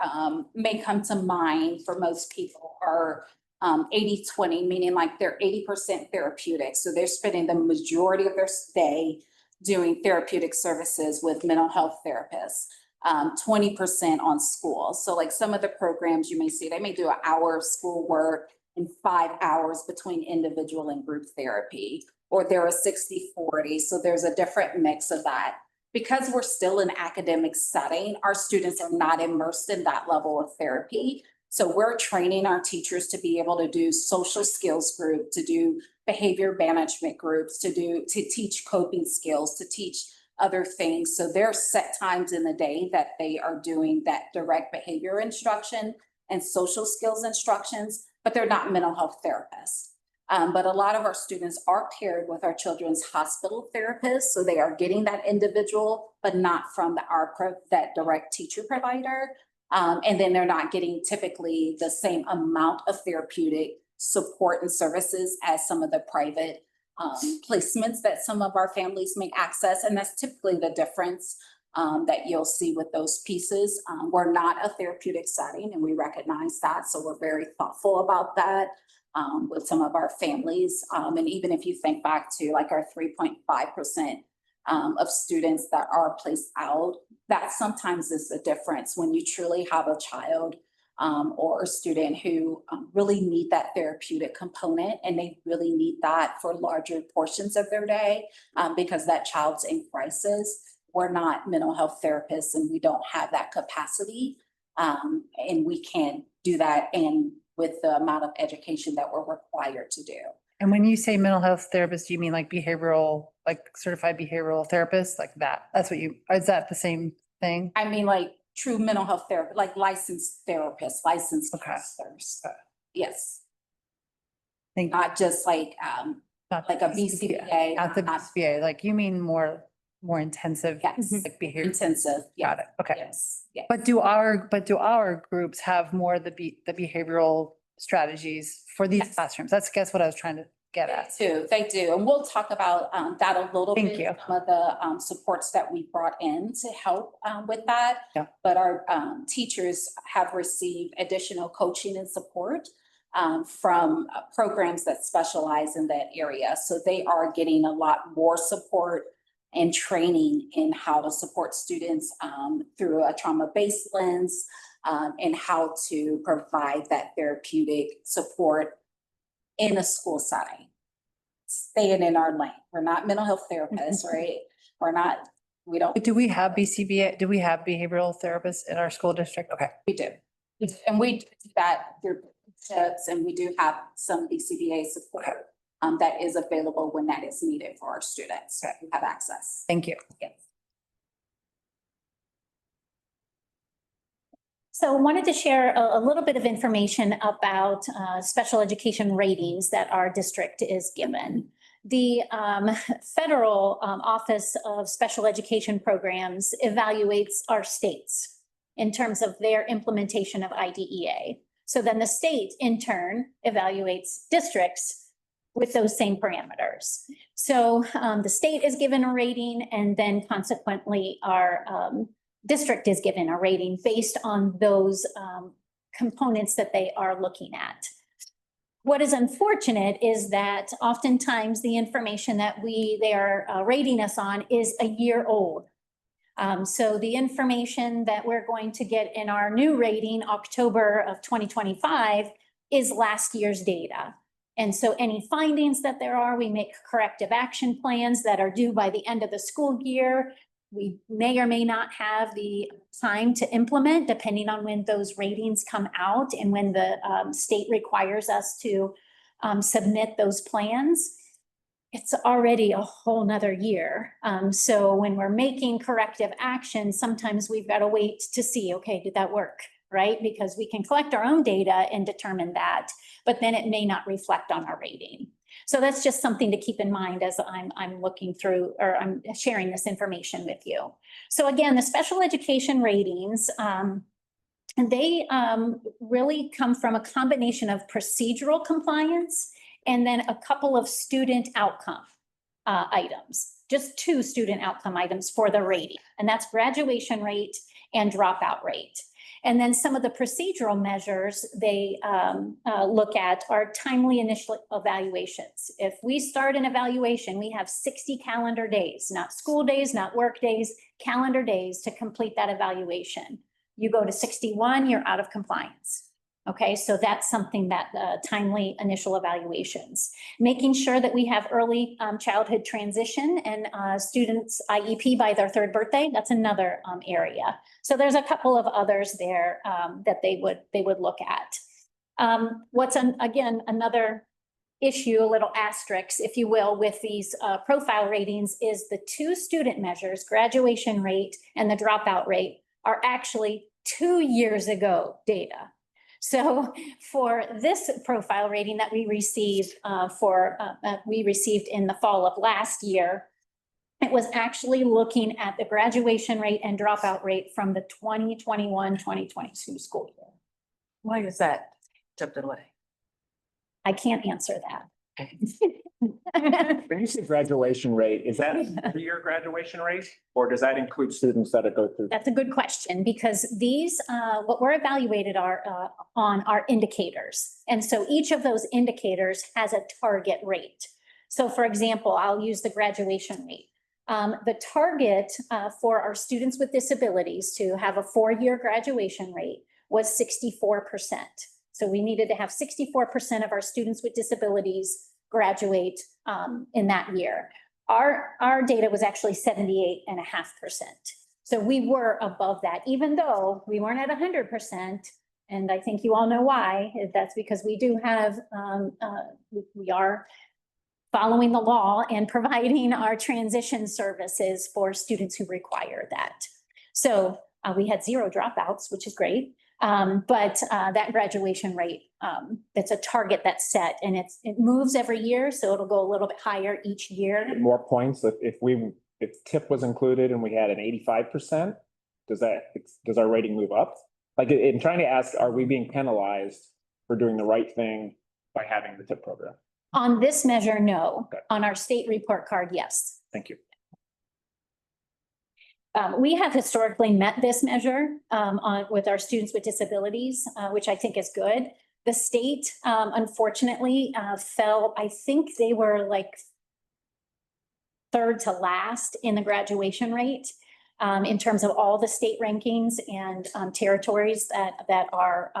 may come to mind for most people are 80-20, meaning like they're 80% therapeutic. So they're spending the majority of their day doing therapeutic services with mental health therapists, 20% on school. So like some of the programs you may see, they may do an hour of school work, and 5 hours between individual and group therapy, or they're a 60-40. So there's a different mix of that. Because we're still in academic setting, our students are not immersed in that level of therapy. So we're training our teachers to be able to do social skills group, to do behavior management groups, to teach coping skills, to teach other things. So there are set times in the day that they are doing that direct behavior instruction and social skills instructions, but they're not mental health therapists. But a lot of our students are paired with our children's hospital therapists. So they are getting that individual, but not from that direct teacher provider. And then they're not getting typically the same amount of therapeutic support and services as some of the private placements that some of our families may access. And that's typically the difference that you'll see with those pieces. We're not a therapeutic setting, and we recognize that. So we're very thoughtful about that with some of our families. And even if you think back to like our 3.5% of students that are placed out, that sometimes is the difference when you truly have a child or a student who really need that therapeutic component, and they really need that for larger portions of their day because that child's in crisis. We're not mental health therapists, and we don't have that capacity, and we can't do that and with the amount of education that we're required to do. And when you say mental health therapist, do you mean like behavioral, like certified behavioral therapist, like that? That's what is that the same thing? I mean, like true mental health therapy, like licensed therapists, licensed Okay. counselors. Okay. Yes, Thank not just like not like a BCBA. Not the BCBA, like you mean more intensive. Yes. Like behavior. Intensive. Got it. Okay. Yes. Yes. But do our groups have more the behavioral strategies for these Yes. classrooms? That's guess what I was trying to get at. They do. And we'll talk about that a little Thank bit. you. Some of the supports that we brought in to help with that. Yeah. But our teachers have received additional coaching and support from programs that specialize in that area. So they are getting a lot more support and training in how to support students through a trauma-based lens and how to provide that therapeutic support in a school setting. Staying in our lane. We're not mental health therapists, right? We don't. Do we have BCBA? Do we have behavioral therapists in our school district? Okay. We do. And we do that through tips, and we do have some BCBA support that is available when that is needed for our students who have access. Thank you. Yes. So I wanted to share a little bit of information about special education ratings that our district is given. The Federal Office of Special Education Programs evaluates our states in terms of their implementation of IDEA. So then the state in turn evaluates districts with those same parameters. So the state is given a rating, and then consequently our district is given a rating based on those components that they are looking at. What is unfortunate is that oftentimes the information that they are rating us on is a year old. So the information that we're going to get in our new rating, October of 2025, is last year's data. And so any findings that there are, we make corrective action plans that are due by the end of the school year. We may or may not have the time to implement, depending on when those ratings come out and when the state requires us to submit those plans. It's already a whole nother year. So when we're making corrective action, sometimes we've got to wait to see, okay, did that work, right? Because we can collect our own data and determine that, but then it may not reflect on our rating. So that's just something to keep in mind as I'm looking through, or I'm sharing this information with you. So again, the special education ratings, they really come from a combination of procedural compliance and then a couple of student outcome items, just 2 student outcome items for the rating, and that's graduation rate and dropout rate. And then some of the procedural measures they look at are timely initial evaluations. If we start an evaluation, we have 60 calendar days, not school days, not work days, calendar days to complete that evaluation. You go to 61, you're out of compliance. Okay, so that's something that timely initial evaluations. Making sure that we have early childhood transition and students IEP by their third birthday, that's another area. So there's a couple of others there that they would look at. What's again, another issue, a little asterisk, if you will, with these profile ratings is the two student measures, graduation rate and the dropout rate, are actually 2 years ago data. So for this profile rating that we received in the fall of last year, it was actually looking at the graduation rate and dropout rate from the 2021-2022 school year. Why is that jumped away? I can't answer that. When you say graduation rate, is that your graduation rate? Or does that include students that go through? That's a good question, because these, what we're evaluated on are indicators. And so each of those indicators has a target rate. So for example, I'll use the graduation rate. The target for our students with disabilities to have a 4-year graduation rate was 64%. So we needed to have 64% of our students with disabilities graduate in that year. Our data was actually 78.5%. So we were above that, even though we weren't at 100%. And I think you all know why. That's because we do have, we are following the law and providing our transition services for students who require that. So we had 0 dropouts, which is great. But that graduation rate, it's a target that's set, and it moves every year. So it'll go a little bit higher each year. More points if TIP was included and we had an 85%, does our rating move up? Like, I'm trying to ask, are we being penalized for doing the right thing by having the TIP program? On this measure, no. Okay. On our state report card, yes. Thank you. We have historically met this measure with our students with disabilities, which I think is good. The state, unfortunately, fell, I think they were like 3rd to last in the graduation rate in terms of all the state rankings and territories that are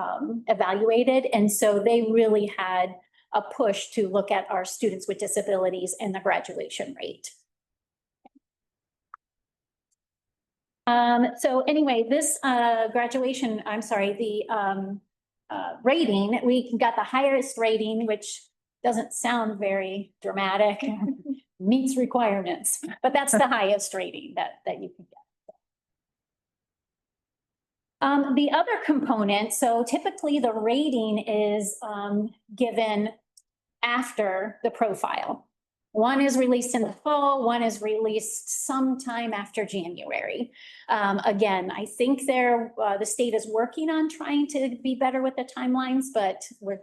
evaluated. And so they really had a push to look at our students with disabilities and the graduation rate. So anyway, this graduation, I'm sorry, the rating, we got the highest rating, which doesn't sound very dramatic, meets requirements, but that's the highest rating that you can get. The other component, so typically the rating is given after the profile. One is released in the fall, one is released sometime after January. Again, I think the state is working on trying to be better with the timelines, but we're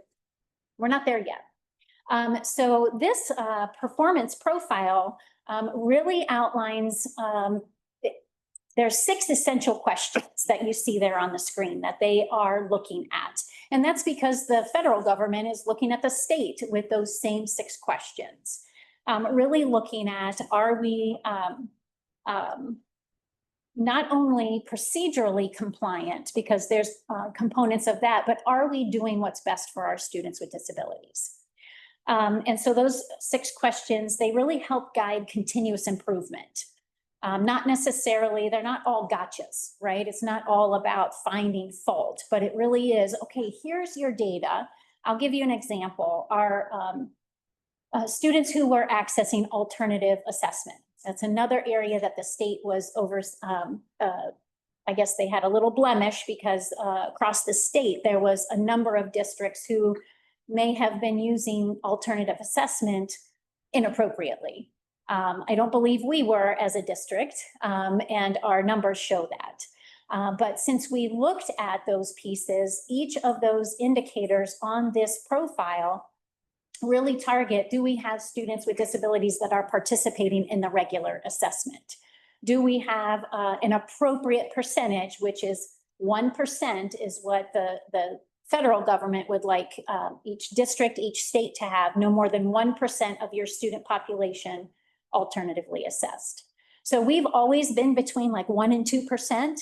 not there yet. So this performance profile really outlines, there's 6 essential questions that you see there on the screen that they are looking at. And that's because the federal government is looking at the state with those same 6 questions. Really looking at, are we not only procedurally compliant, because there's components of that, but are we doing what's best for our students with disabilities? And so those 6 questions, they really help guide continuous improvement. Not necessarily, they're not all gotchas, right? It's not all about finding fault, but it really is, okay, here's your data. I'll give you an example. Our students who were accessing alternative assessment. That's another area that the state was over, I guess they had a little blemish because across the state, there was a number of districts who may have been using alternative assessment inappropriately. I don't believe we were as a district, and our numbers show that. But since we looked at those pieces, each of those indicators on this profile really target, do we have students with disabilities that are participating in the regular assessment? Do we have an appropriate percentage, which is 1% is what the federal government would like each district, each state to have no more than 1% of your student population alternatively assessed. So we've always been between like 1 and 2%,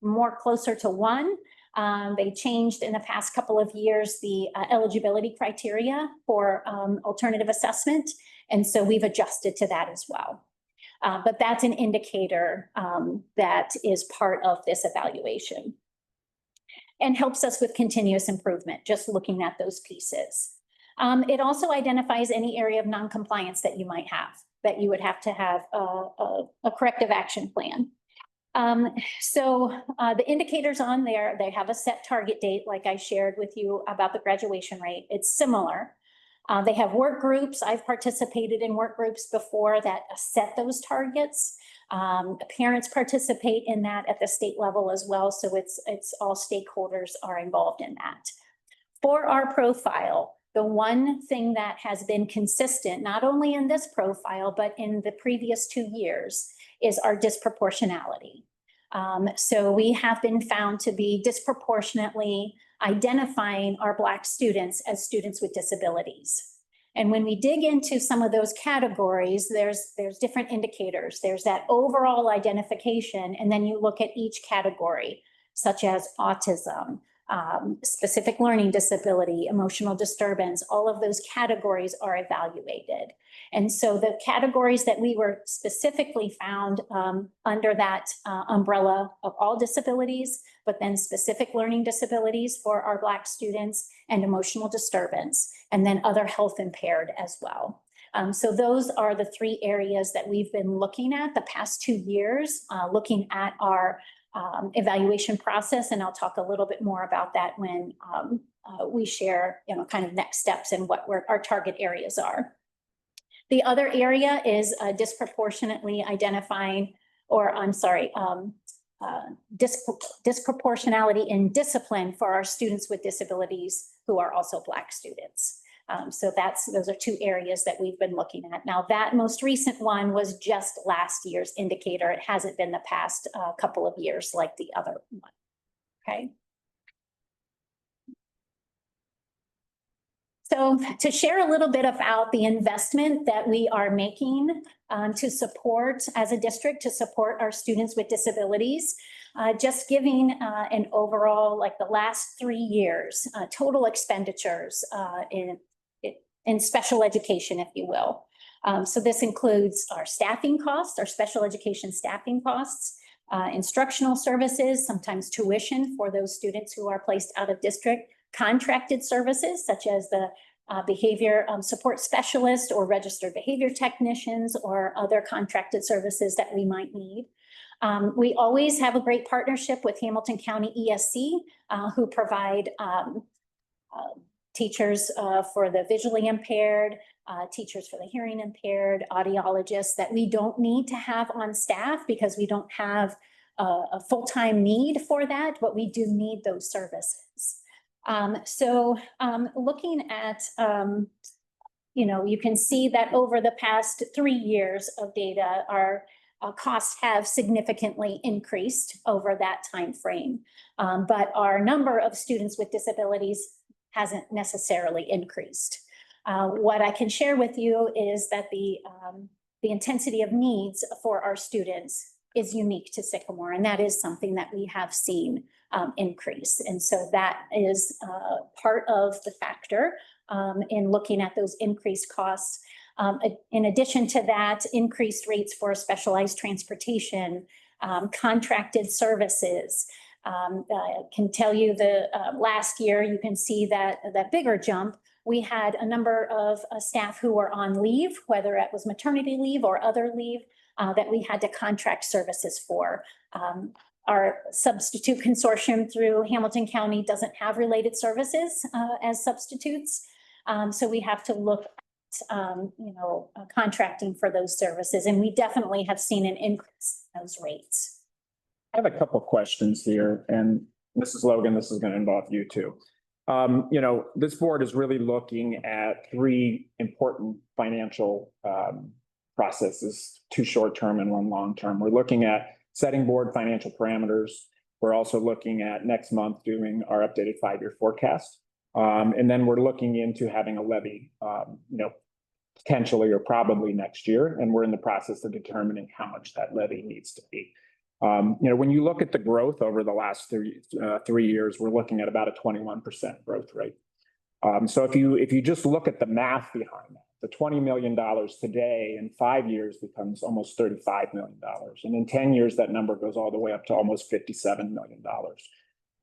more closer to 1. They changed in the past couple of years the eligibility criteria for alternative assessment. And so we've adjusted to that as well. But that's an indicator that is part of this evaluation and helps us with continuous improvement, just looking at those pieces. It also identifies any area of noncompliance that you might have, that you would have to have a corrective action plan. So the indicators on there, they have a set target date, like I shared with you about the graduation rate. It's similar. They have work groups. I've participated in work groups before that set those targets. Parents participate in that at the state level as well. So it's all stakeholders are involved in that. For our profile, the one thing that has been consistent, not only in this profile, but in the previous 2 years, is our disproportionality. So we have been found to be disproportionately identifying our Black students as students with disabilities. And when we dig into some of those categories, there's different indicators. There's that overall identification, and then you look at each category, such as autism, specific learning disability, emotional disturbance. All of those categories are evaluated. And so the categories that we were specifically found under that umbrella of all disabilities, but then specific learning disabilities for our Black students and emotional disturbance, and then other health impaired as well. So those are the 3 areas that we've been looking at the past 2 years, looking at our evaluation process. And I'll talk a little bit more about that when we share, kind of next steps and what our target areas are. The other area is disproportionately identifying, or I'm sorry, disproportionality in discipline for our students with disabilities who are also Black students. So those are 2 areas that we've been looking at. Now, that most recent one was just last year's indicator. It hasn't been the past couple of years like the other one. Okay. So to share a little bit about the investment that we are making to support, as a district, to support our students with disabilities, just giving an overall, like the last 3 years, total expenditures in special education, if you will. So this includes our staffing costs, our special education staffing costs, instructional services, sometimes tuition for those students who are placed out of district, contracted services such as the behavior support specialist or registered behavior technicians or other contracted services that we might need. We always have a great partnership with Hamilton County ESC, who provide teachers for the visually impaired, teachers for the hearing impaired, audiologists that we don't need to have on staff because we don't have a full-time need for that, but we do need those services. So looking at, you can see that over the past 3 years of data, our costs have significantly increased over that time frame. But our number of students with disabilities hasn't necessarily increased. What I can share with you is that the intensity of needs for our students is unique to Sycamore, and that is something that we have seen increase. And so that is part of the factor in looking at those increased costs. In addition to that, increased rates for specialized transportation, contracted services. I can tell you the last year, you can see that bigger jump. We had a number of staff who were on leave, whether it was maternity leave or other leave, that we had to contract services for. Our substitute consortium through Hamilton County doesn't have related services as substitutes. So we have to look at, contracting for those services. And we definitely have seen an increase in those rates. I have a couple of questions here, and Mrs. Logan, this is going to involve you too. This board is really looking at 3 important financial processes, 2 short-term and 1 long-term. We're looking at setting board financial parameters. We're also looking at next month doing our updated 5-year forecast. And then we're looking into having a levy, potentially or probably next year. And we're in the process of determining how much that levy needs to be. When you look at the growth over the last 3 years, we're looking at about a 21% growth rate. So if you just look at the math behind that, the $20 million today in 5 years becomes almost $35 million. And in 10 years, that number goes all the way up to almost $57 million.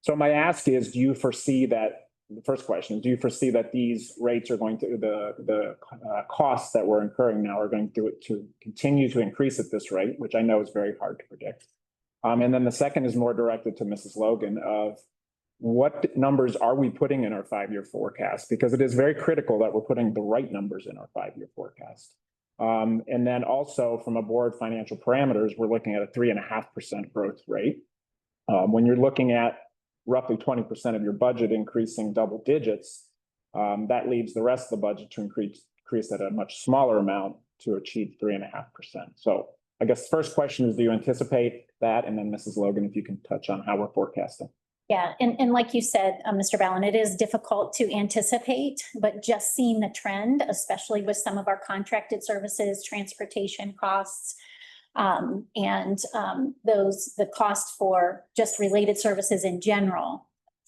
So my ask is, do you foresee that, the first question is, do you foresee that these rates are going to, the costs that we're incurring now are going to continue to increase at this rate, which I know is very hard to predict? And then the second is more directed to Mrs. Logan of, what numbers are we putting in our 5-year forecast? Because it is very critical that we're putting the right numbers in our 5-year forecast. And then also from a board financial parameters, we're looking at a 3.5% growth rate. When you're looking at roughly 20% of your budget increasing double digits, that leaves the rest of the budget to increase at a much smaller amount to achieve 3.5%. So I guess the first question is, do you anticipate that? And then Mrs. Logan, if you can touch on how we're forecasting. Yeah, and like you said, Mr. Ballin, it is difficult to anticipate, but just seeing the trend, especially with some of our contracted services, transportation costs, and the cost for just related services in general,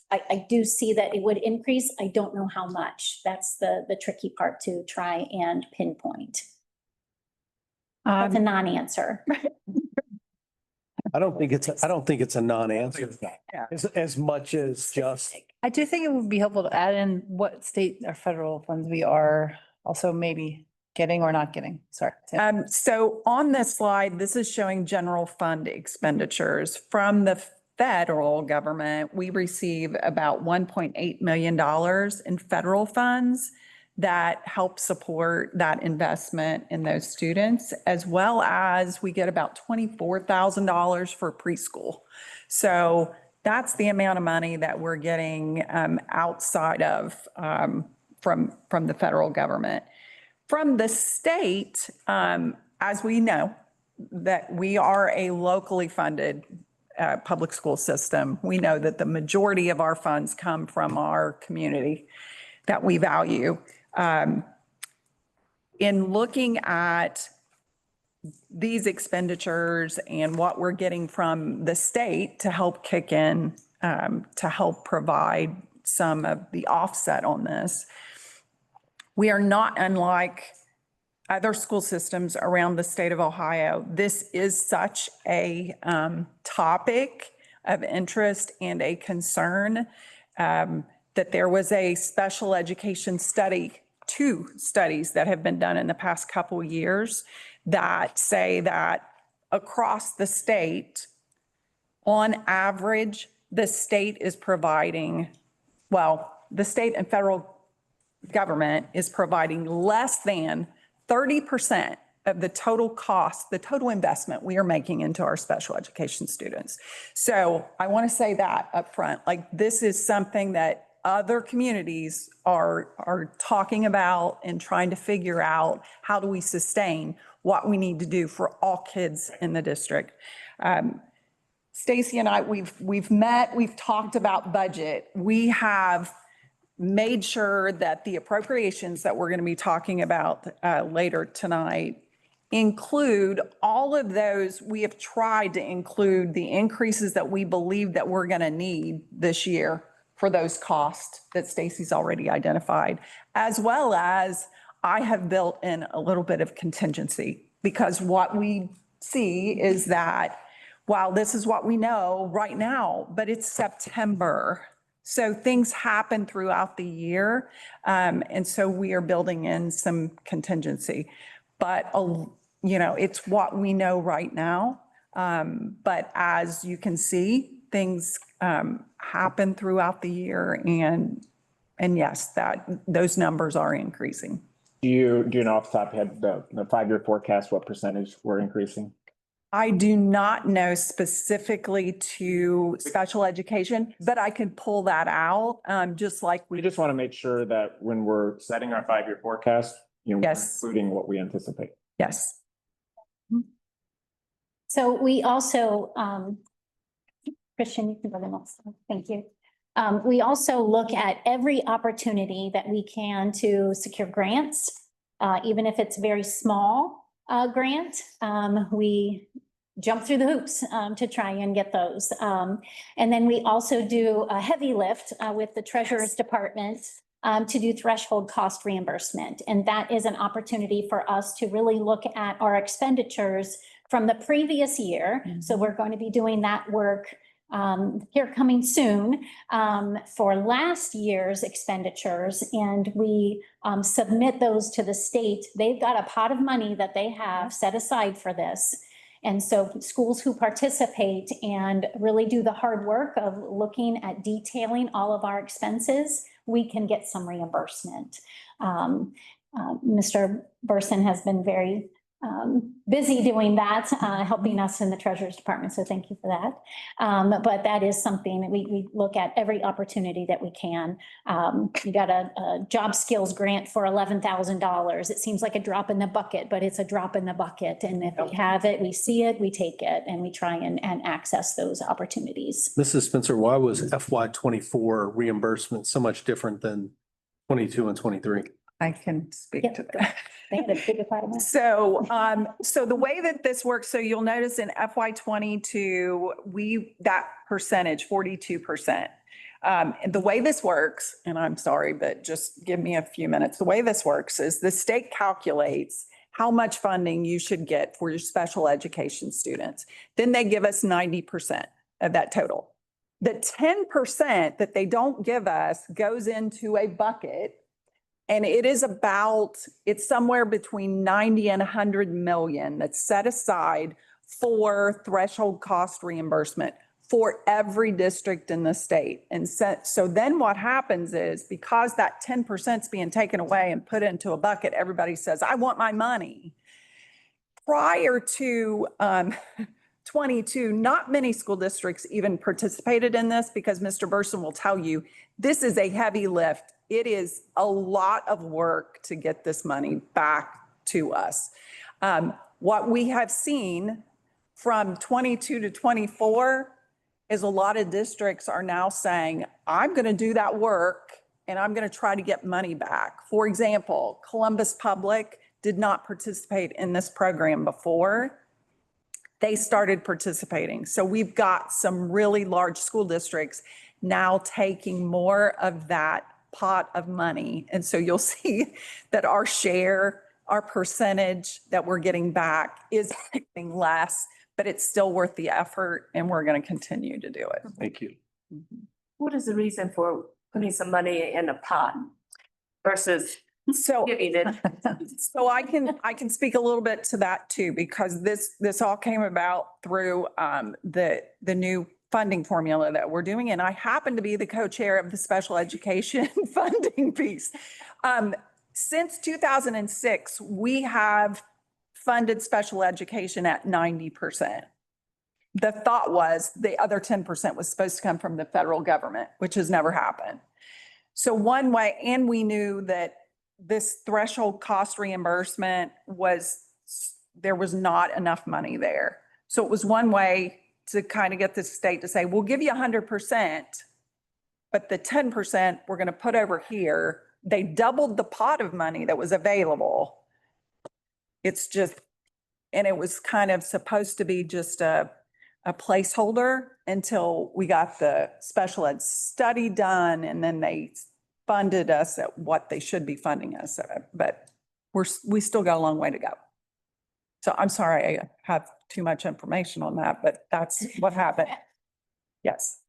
I do see that it would increase. I don't know how much. That's the tricky part to try and pinpoint. That's a non-answer. I don't think it's a non-answer. As much as just. I do think it would be helpful to add in what state or federal funds we are also maybe getting or not getting. Sorry. So on this slide, this is showing general fund expenditures from the federal government. We receive about $1.8 million in federal funds that help support that investment in those students, as well as we get about $24,000 for preschool. So that's the amount of money that we're getting outside of from the federal government. From the state, as we know, that we are a locally funded public school system. We know that the majority of our funds come from our community that we value. In looking at these expenditures and what we're getting from the state to help kick in, to help provide some of the offset on this, we are not unlike other school systems around the state of Ohio. This is such a topic of interest and a concern that there was a special education study, 2 studies that have been done in the past couple of years that say that across the state, on average, the state is providing, the state and federal government is providing less than 30% of the total cost, the total investment we are making into our special education students. So I want to say that up front, like this is something that other communities are talking about and trying to figure out, how do we sustain what we need to do for all kids in the district. Stacy and I, we've met, we've talked about budget. We have made sure that the appropriations that we're going to be talking about later tonight include all of those. We have tried to include the increases that we believe that we're going to need this year for those costs that Stacy's already identified, as well as I have built in a little bit of contingency, because what we see is that while this is what we know right now, but it's September. So things happen throughout the year. And so we are building in some contingency, but it's what we know right now. But as you can see, things happen throughout the year, and yes, those numbers are increasing. Do you know off the top of your head the 5-year forecast, what percentage we're increasing? I do not know specifically to special education, but I can pull that out, just like We just want to make sure that when we're setting our 5-year forecast, we're Yes. including what we anticipate. Yes. So we also, Christian, you can go to the next one. Thank you. We also look at every opportunity that we can to secure grants, even if it's very small grant. We jump through the hoops to try and get those. And then we also do a heavy lift with the Treasurer's Department to do threshold cost reimbursement. And that is an opportunity for us to really look at our expenditures from the previous year. So we're going to be doing that work here coming soon for last year's expenditures, and we submit those to the state. They've got a pot of money that they have set aside for this. And so schools who participate and really do the hard work of looking at detailing all of our expenses, we can get some reimbursement. Mr. Burson has been very busy doing that, helping us in the Treasurer's Department. So thank you for that. But that is something that we look at every opportunity that we can. You got a job skills grant for $11,000. It seems like a drop in the bucket, but it's a drop in the bucket. And if we have it, we see it, we take it, and we try and access those opportunities. Mrs. Spencer, why was FY 24 reimbursement so much different than 22 and 23? I can speak Yep, to go that. They had a big part of it. So, so the way that this works, so you'll notice in FY 22, that percentage, 42%. And the way this works, and I'm sorry, but just give me a few minutes. The way this works is the state calculates how much funding you should get for your special education students. Then they give us 90% of that total. The 10% that they don't give us goes into a bucket. And it is it's somewhere between 90 and 100 million that's set aside for threshold cost reimbursement for every district in the state. And so then what happens is, because that 10% is being taken away and put into a bucket, everybody says, I want my money. Prior to 22, not many school districts even participated in this, because Mr. Burson will tell you, this is a heavy lift. It is a lot of work to get this money back to us. What we have seen from 22 to 24 is a lot of districts are now saying, I'm going to do that work and I'm going to try to get money back. For example, Columbus Public did not participate in this program before. They started participating. So we've got some really large school districts now taking more of that pot of money. And so you'll see that our share, our percentage that we're getting back is getting less, but it's still worth the effort, and we're going to continue to do it. Thank you. What is the reason for putting some money in a pot versus So, giving it? so I can speak a little bit to that too, because this all came about through the new funding formula that we're doing. And I happen to be the co-chair of the special education funding piece. Since 2006, we have funded special education at 90%. The thought was the other 10% was supposed to come from the federal government, which has never happened. So one way, and we knew that this threshold cost reimbursement there was not enough money there. So it was one way to kind of get the state to say, we'll give you 100%, but the 10% we're going to put over here. They doubled the pot of money that was available. It's just, and it was kind of supposed to be just a placeholder until we got the special ed study done, and then they funded us at what they should be funding us at. But we still got a long way to go. So I'm sorry I have too much information on that, but that's what happened. Yes.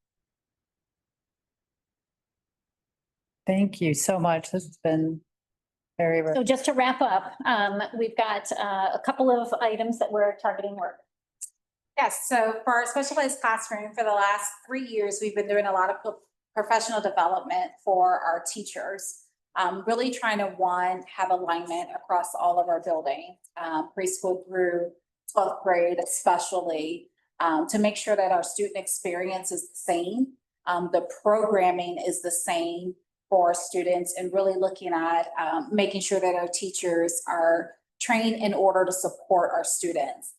Thank you so much. This has been very, So just to wrap up, we've got a couple of items that we're targeting work. Yes, so for our specialized classroom, for the last 3 years, we've been doing a lot of professional development for our teachers. Really trying to, have alignment across all of our buildings, preschool through 12th grade especially, to make sure that our student experience is the same. The programming is the same for students, and really looking at making sure that our teachers are trained in order to support our students.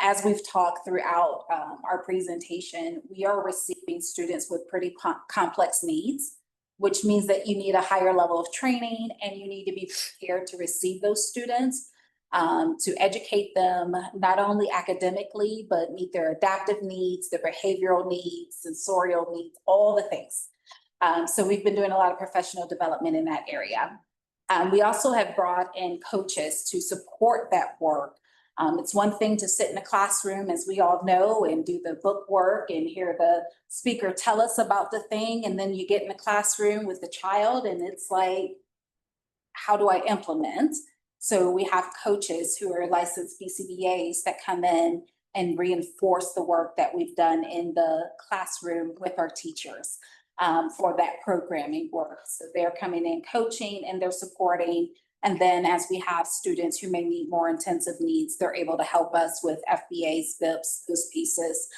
As we've talked throughout our presentation, we are receiving students with pretty complex needs, which means that you need a higher level of training and you need to be prepared to receive those students. to educate them not only academically, but meet their adaptive needs, their behavioral needs, sensorial needs, all the things. So we've been doing a lot of professional development in that area. We also have brought in coaches to support that work. It's one thing to sit in a classroom, as we all know, and do the book work and hear the speaker tell us about the thing. And then you get in the classroom with the child and it's like, how do I implement? So we have coaches who are licensed BCBAs that come in and reinforce the work that we've done in the classroom with our teachers for that programming work. So they're coming in coaching and they're supporting. And then as we have students who may need more intensive needs, they're able to help us with FBAs, BIPs, those pieces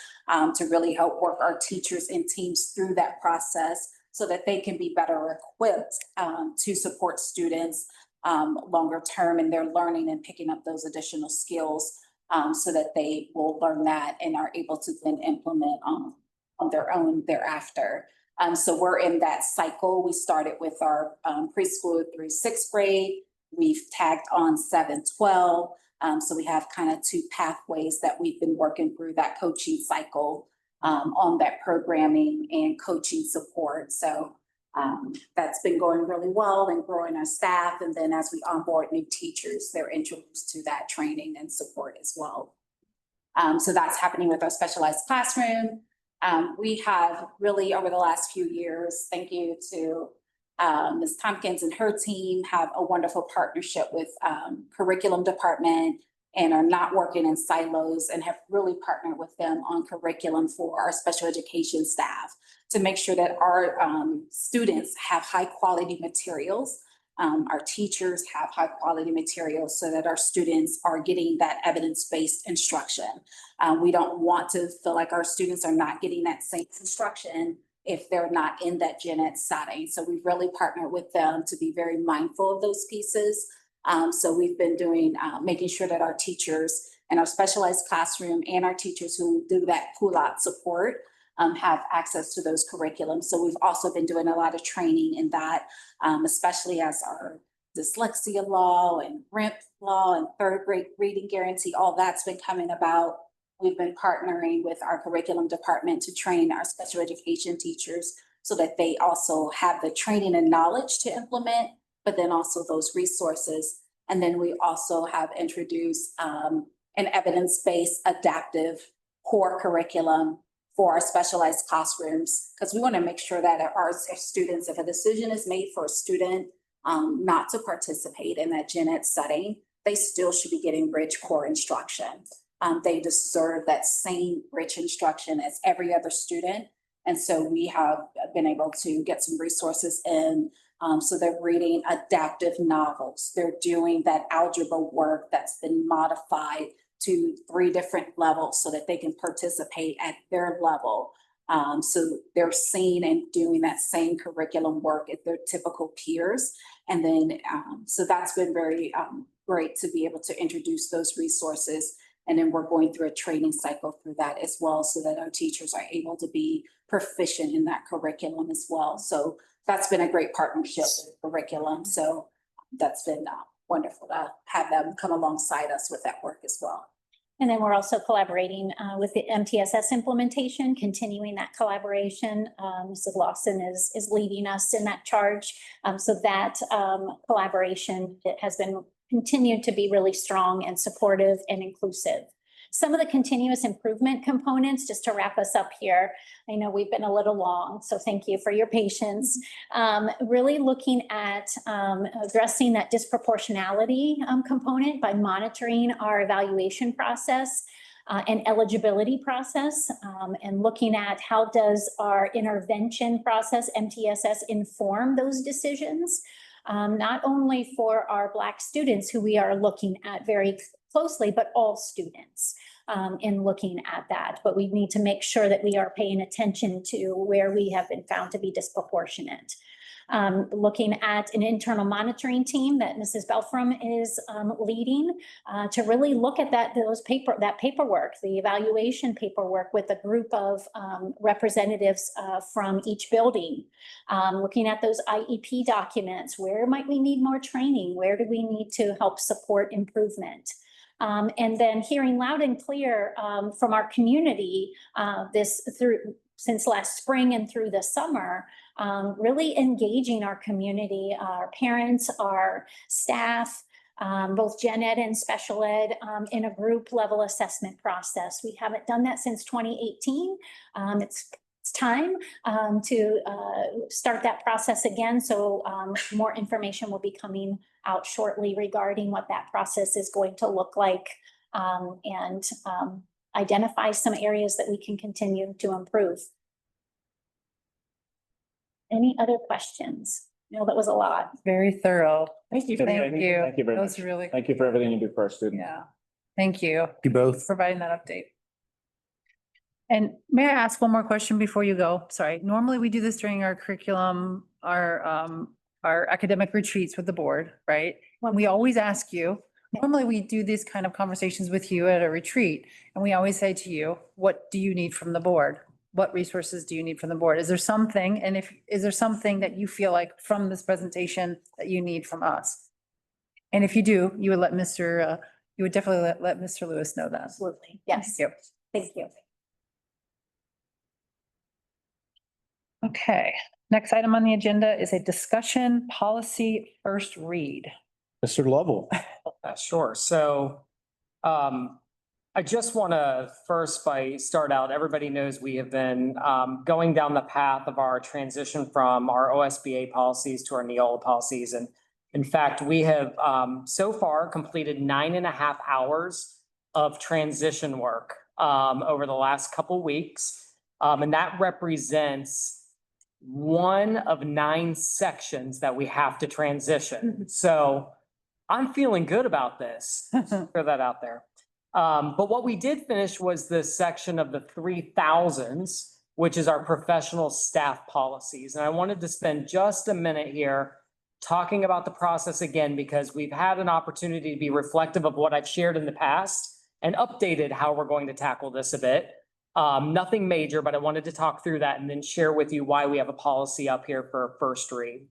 to really help work our teachers and teams through that process so that they can be better equipped to support students longer term in their learning and picking up those additional skills so that they will learn that and are able to then implement on their own thereafter. So we're in that cycle. We started with our preschool through 6th grade. We've tagged on 7, 12. So we have kind of 2 pathways that we've been working through that coaching cycle on that programming and coaching support. So that's been going really well and growing our staff. And then as we onboard new teachers, they're introduced to that training and support as well. So that's happening with our specialized classroom. We have really over the last few years, thank you to Ms. Tompkins and her team, have a wonderful partnership with curriculum department and are not working in silos and have really partnered with them on curriculum for our special education staff to make sure that our students have high quality materials. Our teachers have high quality materials so that our students are getting that evidence-based instruction. We don't want to feel like our students are not getting that same instruction if they're not in that gen ed setting. So we've really partnered with them to be very mindful of those pieces. So we've been doing, making sure that our teachers in our specialized classroom and our teachers who do that pull-out support have access to those curriculums. So we've also been doing a lot of training in that, especially as our dyslexia law and RIMP law and 3rd grade reading guarantee, all that's been coming about. We've been partnering with our curriculum department to train our special education teachers so that they also have the training and knowledge to implement, but then also those resources. And then we also have introduced an evidence-based adaptive core curriculum for our specialized classrooms, because we want to make sure that our students, if a decision is made for a student not to participate in that gen ed setting, they still should be getting rich core instruction. They deserve that same rich instruction as every other student. And so we have been able to get some resources in. So they're reading adaptive novels. They're doing that algebra work that's been modified to 3 different levels so that they can participate at their level. So they're seeing and doing that same curriculum work at their typical peers. And then, so that's been very great to be able to introduce those resources. And then we're going through a training cycle through that as well so that our teachers are able to be proficient in that curriculum as well. So that's been a great partnership with curriculum. So that's been wonderful to have them come alongside us with that work as well. And then we're also collaborating with the MTSS implementation, continuing that collaboration. Mrs. Lawson is leading us in that charge. So that collaboration has been continued to be really strong and supportive and inclusive. Some of the continuous improvement components, just to wrap us up here, I know we've been a little long, so thank you for your patience. Really looking at addressing that disproportionality component by monitoring our evaluation process and eligibility process, and looking at how does our intervention process, MTSS, inform those decisions, not only for our Black students who we are looking at very closely, but all students in looking at that. But we need to make sure that we are paying attention to where we have been found to be disproportionate. looking at an internal monitoring team that Mrs. Belfram is leading to really look at that paperwork, the evaluation paperwork with a group of representatives from each building. Looking at those IEP documents, where might we need more training? Where do we need to help support improvement? And then hearing loud and clear from our community since last spring and through the summer, really engaging our community, our parents, our staff, both gen ed and special ed in a group level assessment process. We haven't done that since 2018. It's time to start that process again. So more information will be coming out shortly regarding what that process is going to look like and identify some areas that we can continue to improve. Any other questions? No, that was a lot. Very thorough. Thank you. Thank you. Thank you very That much. was really, Thank you for everything you do for our students. yeah. Thank you. You both. Providing that update. And may I ask one more question before you go? Sorry. Normally we do this during our curriculum, our academic retreats with the board, right? When we always ask you, normally we do these kind of conversations with you at a retreat, and we always say to you, what do you need from the board? What resources do you need from the board? Is there something, and is there something that you feel like from this presentation that you need from us? And if you do, you would you would definitely let Mr. Lewis know that. Absolutely. Yes. Thank you. Thank you. Okay, next item on the agenda is a discussion policy first read. Mr. Lovell. Sure. So I just want to start out, everybody knows we have been going down the path of our transition from our OSBA policies to our Neola policies. And in fact, we have so far completed 9.5 hours of transition work over the last couple weeks. And that represents one of 9 sections that we have to transition. So I'm feeling good about this. Throw that out there. But what we did finish was the section of the 3000s, which is our professional staff policies. And I wanted to spend just a minute here talking about the process again, because we've had an opportunity to be reflective of what I've shared in the past and updated how we're going to tackle this a bit. Nothing major, but I wanted to talk through that and then share with you why we have a policy up here for first read.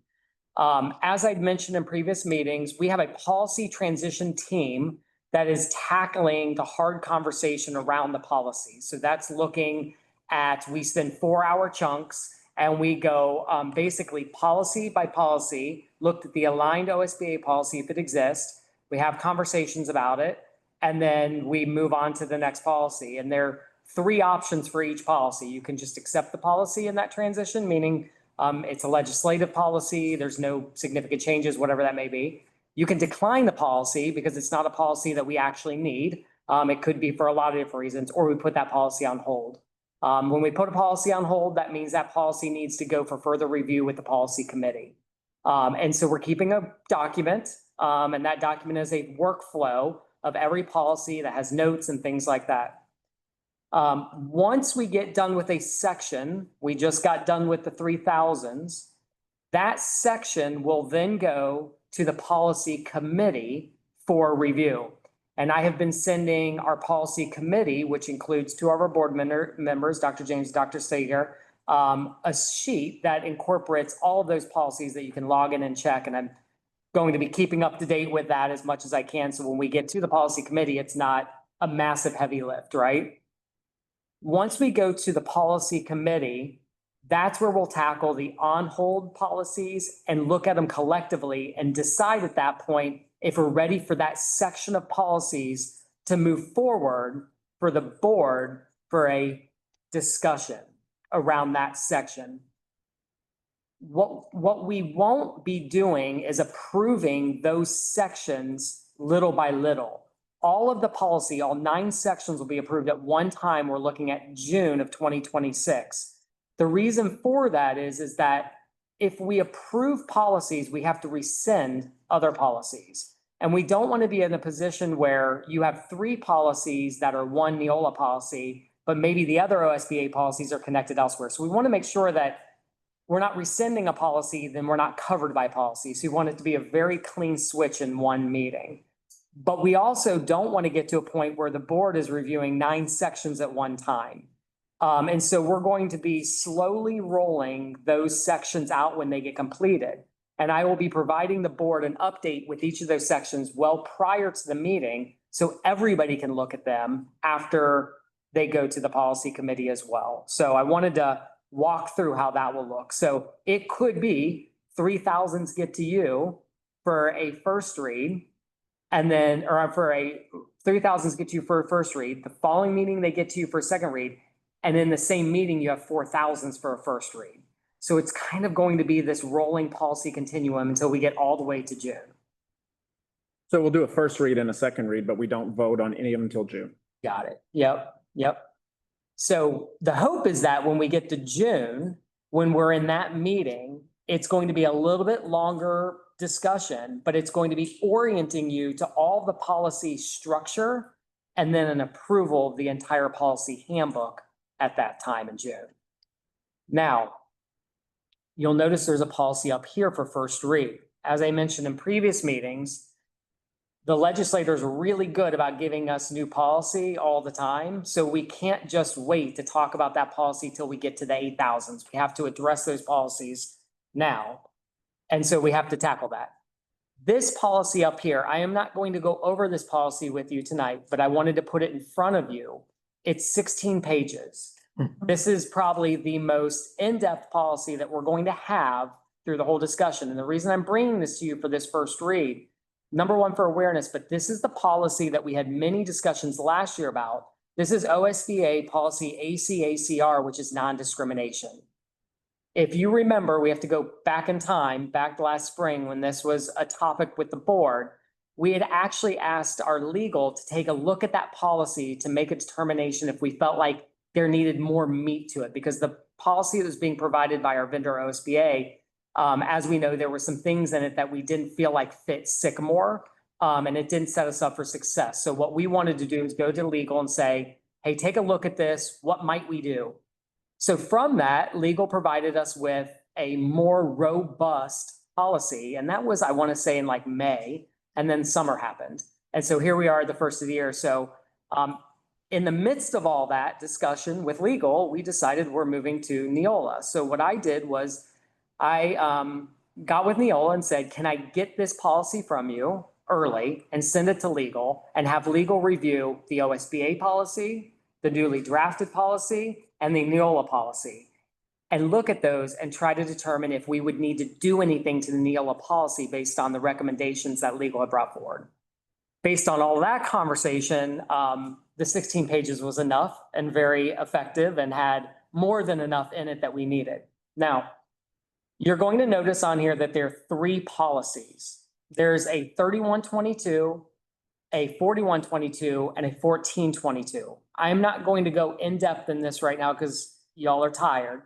As I'd mentioned in previous meetings, we have a policy transition team that is tackling the hard conversation around the policy. So that's looking at, we spend 4-hour chunks and we go basically policy by policy, looked at the aligned OSBA policy if it exists. We have conversations about it, and then we move on to the next policy. And there are 3 options for each policy. You can just accept the policy in that transition, meaning it's a legislative policy, there's no significant changes, whatever that may be. You can decline the policy because it's not a policy that we actually need. It could be for a lot of different reasons, or we put that policy on hold. When we put a policy on hold, that means that policy needs to go for further review with the policy committee. And so we're keeping a document, and that document is a workflow of every policy that has notes and things like that. Once we get done with a section, we just got done with the 3000s, that section will then go to the policy committee for review. And I have been sending our policy committee, which includes 2 of our board members, Dr. James, Dr. Sager, a sheet that incorporates all of those policies that you can log in and check. And I'm going to be keeping up to date with that as much as I can. So when we get to the policy committee, it's not a massive heavy lift, right? Once we go to the policy committee, that's where we'll tackle the on-hold policies and look at them collectively and decide at that point if we're ready for that section of policies to move forward for the board for a discussion around that section. What we won't be doing is approving those sections little by little. All of the policy, all 9 sections will be approved at one time. We're looking at June of 2026. The reason for that is that if we approve policies, we have to rescind other policies. And we don't want to be in a position where you have 3 policies that are one Neola policy, but maybe the other OSBA policies are connected elsewhere. So we want to make sure that we're not rescinding a policy, then we're not covered by policy. So you want it to be a very clean switch in one meeting. But we also don't want to get to a point where the board is reviewing 9 sections at one time. And so we're going to be slowly rolling those sections out when they get completed. And I will be providing the board an update with each of those sections well prior to the meeting, so everybody can look at them after they go to the policy committee as well. So I wanted to walk through how that will look. So it could be 3,000s get to you for a first read, and then, or for a 3,000s get to you for a first read. The following meeting, they get to you for a second read. And in the same meeting, you have 4,000s for a first read. So it's kind of going to be this rolling policy continuum until we get all the way to June. So we'll do a first read and a second read, but we don't vote on any of them until June. Got it. Yep. So the hope is that when we get to June, when we're in that meeting, it's going to be a little bit longer discussion, but it's going to be orienting you to all the policy structure and then an approval of the entire policy handbook at that time in June. Now, you'll notice there's a policy up here for first read. As I mentioned in previous meetings, the legislators are really good about giving us new policy all the time. So we can't just wait to talk about that policy till we get to the 8,000s. We have to address those policies now. And so we have to tackle that. This policy up here, I am not going to go over this policy with you tonight, but I wanted to put it in front of you. It's 16 pages. This is probably the most in-depth policy that we're going to have through the whole discussion. And the reason I'm bringing this to you for this first read, number one, for awareness, but this is the policy that we had many discussions last year about. This is OSBA policy ACACR, which is non-discrimination. If you remember, we have to go back in time, back last spring when this was a topic with the board. We had actually asked our legal to take a look at that policy to make a determination if we felt like there needed more meat to it, because the policy that was being provided by our vendor OSBA, as we know, there were some things in it that we didn't feel like fit Sycamore, and it didn't set us up for success. So what we wanted to do is go to legal and say, hey, take a look at this. What might we do? So from that, legal provided us with a more robust policy. And that was, I want to say, in like May, and then summer happened. And so here we are the first of the year. So in the midst of all that discussion with legal, we decided we're moving to Neola. So what I did was I got with Neola and said, can I get this policy from you early and send it to legal and have legal review the OSBA policy, the newly drafted policy, and the Neola policy, and look at those and try to determine if we would need to do anything to the Neola policy based on the recommendations that legal had brought forward. Based on all that conversation, the 16 pages was enough and very effective and had more than enough in it that we needed. Now, you're going to notice on here that there are 3 policies. There's a 3122, a 4122, and a 1422. I'm not going to go in depth in this right now because y'all are tired.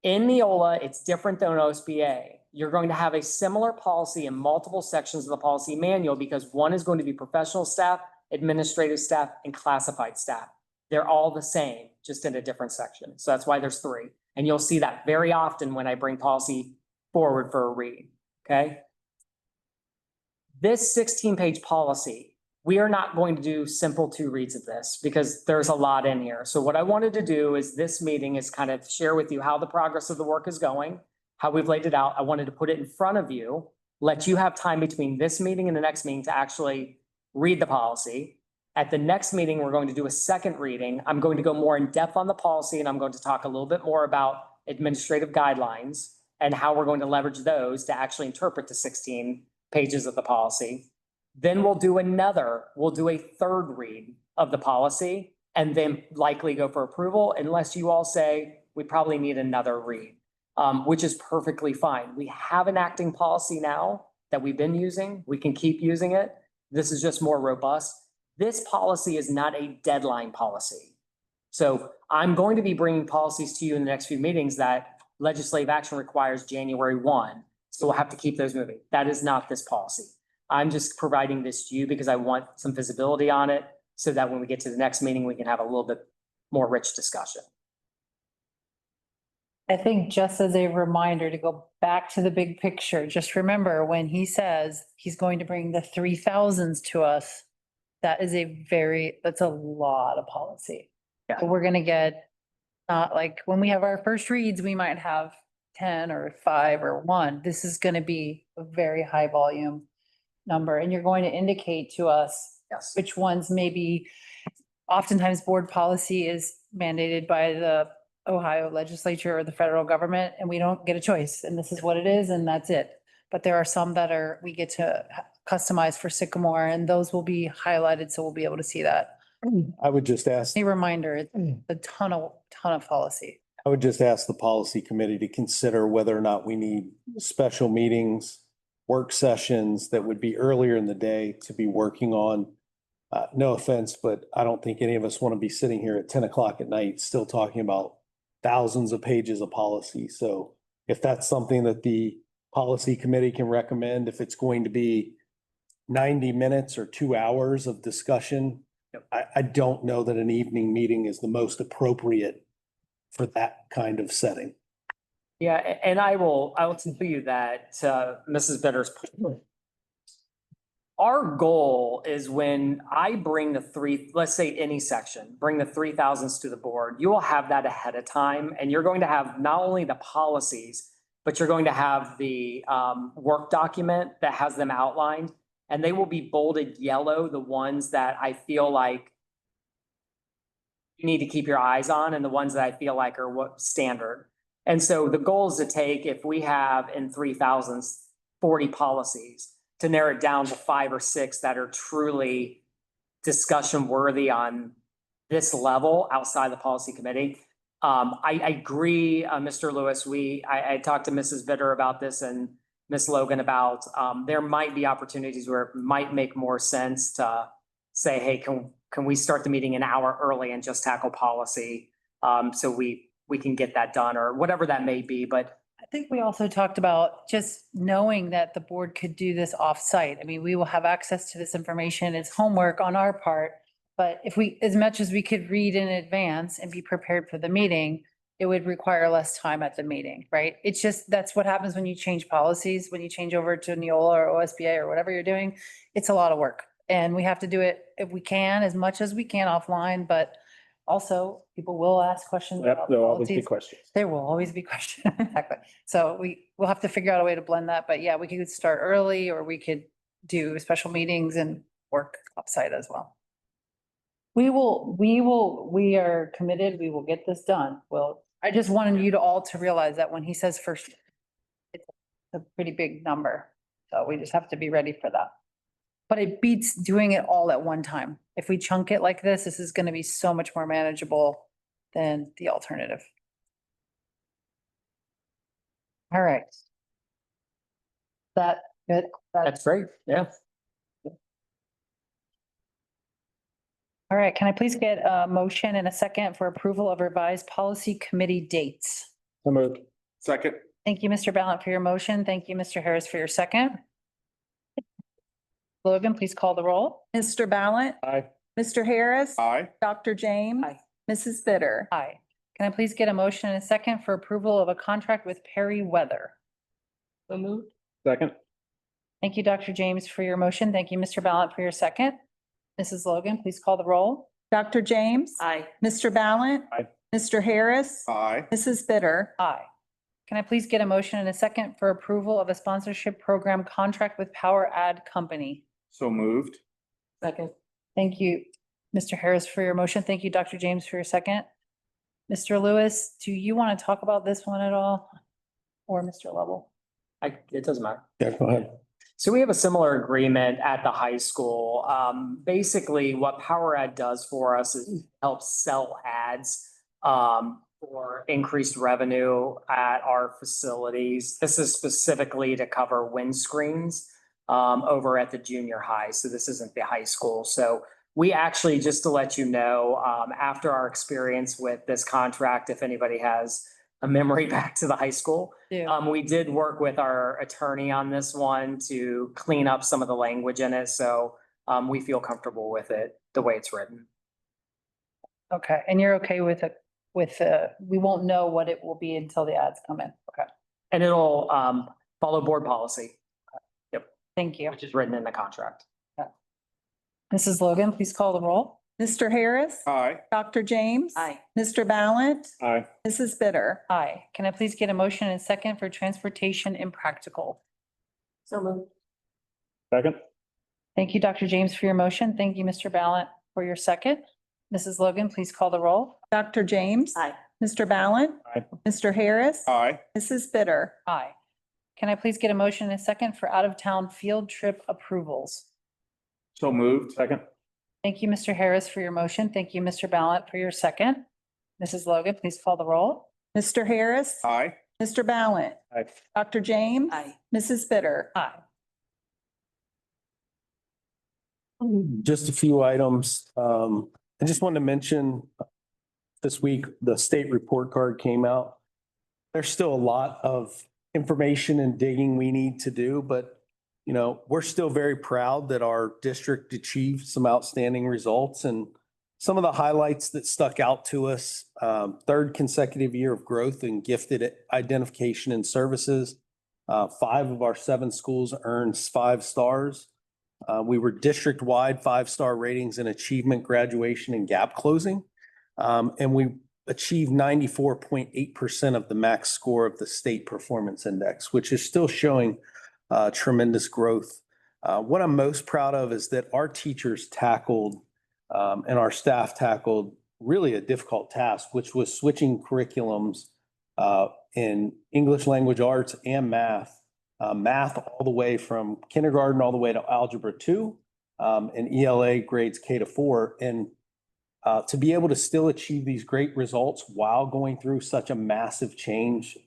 In Neola, it's different than OSBA. You're going to have a similar policy in multiple sections of the policy manual because one is going to be professional staff, administrative staff, and classified staff. They're all the same, just in a different section. So that's why there's 3. And you'll see that very often when I bring policy forward for a read, okay? This 16-page policy, we are not going to do simple 2 reads of this because there's a lot in here. So what I wanted to do is this meeting is kind of share with you how the progress of the work is going, how we've laid it out. I wanted to put it in front of you, let you have time between this meeting and the next meeting to actually read the policy. At the next meeting, we're going to do a second reading. I'm going to go more in depth on the policy, and I'm going to talk a little bit more about administrative guidelines and how we're going to leverage those to actually interpret the 16 pages of the policy. Then we'll do a 3rd read of the policy and then likely go for approval unless you all say we probably need another read, which is perfectly fine. We have an acting policy now that we've been using. We can keep using it. This is just more robust. This policy is not a deadline policy. So I'm going to be bringing policies to you in the next few meetings that legislative action requires January 1. So we'll have to keep those moving. That is not this policy. I'm just providing this to you because I want some visibility on it so that when we get to the next meeting, we can have a little bit more rich discussion. I think just as a reminder to go back to the big picture, just remember when he says he's going to bring the 3,000s to us, that's a lot of policy. Yeah. So we're gonna get, not like when we have our first reads, we might have 10 or 5 or 1. This is gonna be a very high volume number, and you're going to indicate to us Yes. which ones maybe, oftentimes board policy is mandated by the Ohio legislature or the federal government, and we don't get a choice, and this is what it is, and that's it. But there are some that we get to customize for Sycamore, and those will be highlighted, so we'll be able to see that. I would just ask, A reminder, it's a ton of policy. I would just ask the policy committee to consider whether or not we need special meetings, work sessions that would be earlier in the day to be working on. No offense, but I don't think any of us want to be sitting here at 10 o'clock at night, still talking about thousands of pages of policy. So if that's something that the policy committee can recommend, if it's going to be 90 minutes or 2 hours of discussion, I don't know that an evening meeting is the most appropriate for that kind of setting. Yeah, and I will tell you that, Mrs. Bitter's point. Our goal is when I bring let's say any section, bring the 3,000s to the board, you will have that ahead of time, and you're going to have not only the policies, but you're going to have the work document that has them outlined, and they will be bolded yellow, the ones that I feel like you need to keep your eyes on, and the ones that I feel like are what standard. And so the goal is to take, if we have in 3,000s, 40 policies, to narrow it down to 5 or 6 that are truly discussion worthy on this level outside the policy committee. I agree, Mr. Lewis, I talked to Mrs. Vitter about this and Ms. Logan about, there might be opportunities where it might make more sense to say, hey, can we start the meeting an hour early and just tackle policy? So we can get that done, or whatever that may be, but I think we also talked about just knowing that the board could do this off-site. I mean, we will have access to this information. It's homework on our part. But if we, as much as we could read in advance and be prepared for the meeting, it would require less time at the meeting, right? It's just, that's what happens when you change policies, when you change over to Neola or OSBA or whatever you're doing. It's a lot of work. And we have to do it if we can, as much as we can offline, but also people will ask questions. Yep, about there'll always be policies. questions. There will always be questions. Exactly. So we'll have to figure out a way to blend that, but yeah, we could start early, or we could do special meetings and work offsite as well. We are committed. We will get this done. Well, I just wanted you to all to realize that when he says first, it's a pretty big number. So we just have to be ready for that. But it beats doing it all at one time. If we chunk it like this is going to be so much more manageable than the alternative. All right. That, good. that's great, yeah. All right, can I please get a motion and a second for approval of revised policy committee dates? So moved. Second. Thank you, Mr. Ballant, for your motion. Thank you, Mr. Harris, for your second. Logan, please call the roll. Mr. Ballant, Aye. Mr. Harris, Aye. Dr. James, Aye. Mrs. Bitter. Aye. Can I please get a motion and a second for approval of a contract with Perry Weather? So moved. Second. Thank you, Dr. James, for your motion. Thank you, Mr. Ballant, for your second. Mrs. Logan, please call the roll. Dr. James, Aye. Mr. Ballant, Aye. Mr. Harris, Aye. Mrs. Bitter. Aye. Can I please get a motion and a second for approval of a sponsorship program contract with Power Ad Company? So moved. Second. Thank you, Mr. Harris, for your motion. Thank you, Dr. James, for your second. Mr. Lewis, do you want to talk about this one at all? Or Mr. Lovell? It doesn't matter. Yeah, go ahead. So we have a similar agreement at the high school. Basically, what Power Ad does for us is help sell ads for increased revenue at our facilities. This is specifically to cover windscreens over at the junior high. So this isn't the high school. So we actually, just to let you know, after our experience with this contract, if anybody has a memory back to the high school, we did work with our attorney on this one to clean up some of the language in it. So we feel comfortable with it, the way it's written. Okay, and you're okay with with, we won't know what it will be until the ads come in. Okay, And it'll follow board policy, thank you. which is written in the contract. Mrs. Logan, please call the roll. Mr. Harris. Aye. Dr. James. Aye. Mr. Ballant. Aye. Mrs. Bitter. Aye. Can I please get a motion and second for transportation impractical? So moved. Second. Thank you, Dr. James, for your motion. Thank you, Mr. Ballant, for your second. Mrs. Logan, please call the roll. Dr. James. Aye. Mr. Ballant. Aye. Mr. Harris. Aye. Mrs. Bitter. Aye. Can I please get a motion and a second for out-of-town field trip approvals? So moved. Second. Thank you, Mr. Harris, for your motion. Thank you, Mr. Ballant, for your second. Mrs. Logan, please call the roll. Mr. Harris. Aye. Mr. Ballant. Aye. Dr. James. Aye. Mrs. Bitter. Aye. Just a few items. I just wanted to mention this week, the state report card came out. There's still a lot of information and digging we need to do, but you know, we're still very proud that our district achieved some outstanding results, and some of the highlights that stuck out to us, third consecutive year of growth in gifted identification and services. 5 of our 7 schools earned 5 stars. We were district-wide 5-star ratings in achievement, graduation, and gap closing. And we achieved 94.8% of the max score of the state performance index, which is still showing tremendous growth. What I'm most proud of is that our teachers tackled and our staff tackled really a difficult task, which was switching curriculums in English language arts and math. Math all the way from kindergarten all the way to algebra 2 and ELA grades K to 4. And to be able to still achieve these great results while going through such a massive change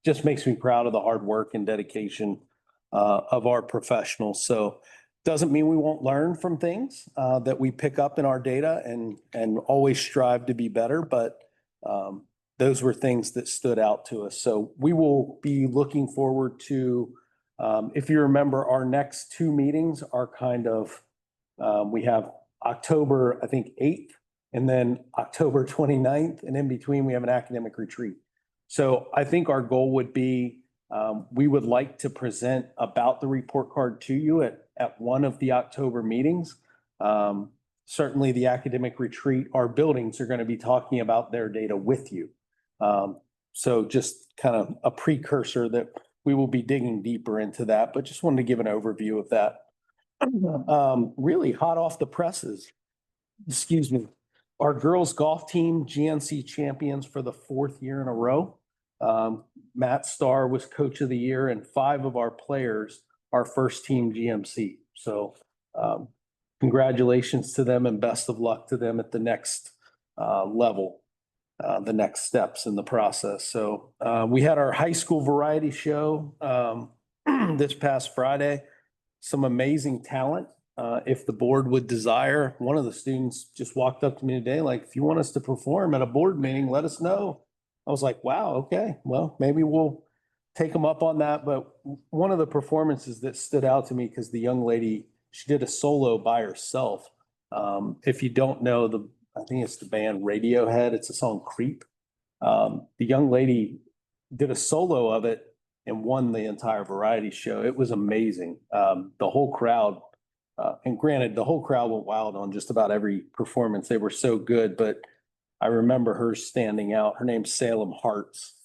just makes me proud of the hard work and dedication of our professionals. So doesn't mean we won't learn from things that we pick up in our data and always strive to be better, but those were things that stood out to us. So we will be looking forward to, if you remember, our next 2 meetings are kind of, we have October, I think, 8th, and then October 29th, and in between we have an academic retreat. So I think our goal would be, we would like to present about the report card to you at one of the October meetings. Certainly the academic retreat, our buildings are going to be talking about their data with you. So just kind of a precursor that we will be digging deeper into that, but just wanted to give an overview of that. Really hot off the presses, excuse me, our girls golf team GNC champions for the 4th year in a row. Matt Starr was coach of the year, and 5 of our players are first team GMC. So congratulations to them and best of luck to them at the next level, the next steps in the process. So we had our high school variety show this past Friday. Some amazing talent. If the board would desire, one of the students just walked up to me today, like, if you want us to perform at a board meeting, let us know. I was like, wow, okay, well, maybe we'll take them up on that. But one of the performances that stood out to me, because the young lady, she did a solo by herself. If you don't know, I think it's the band Radiohead, it's a song Creep. The young lady did a solo of it and won the entire variety show. It was amazing. The whole crowd, and granted, the whole crowd went wild on just about every performance. They were so good, but I remember her standing out. Her name's Salem Hearts.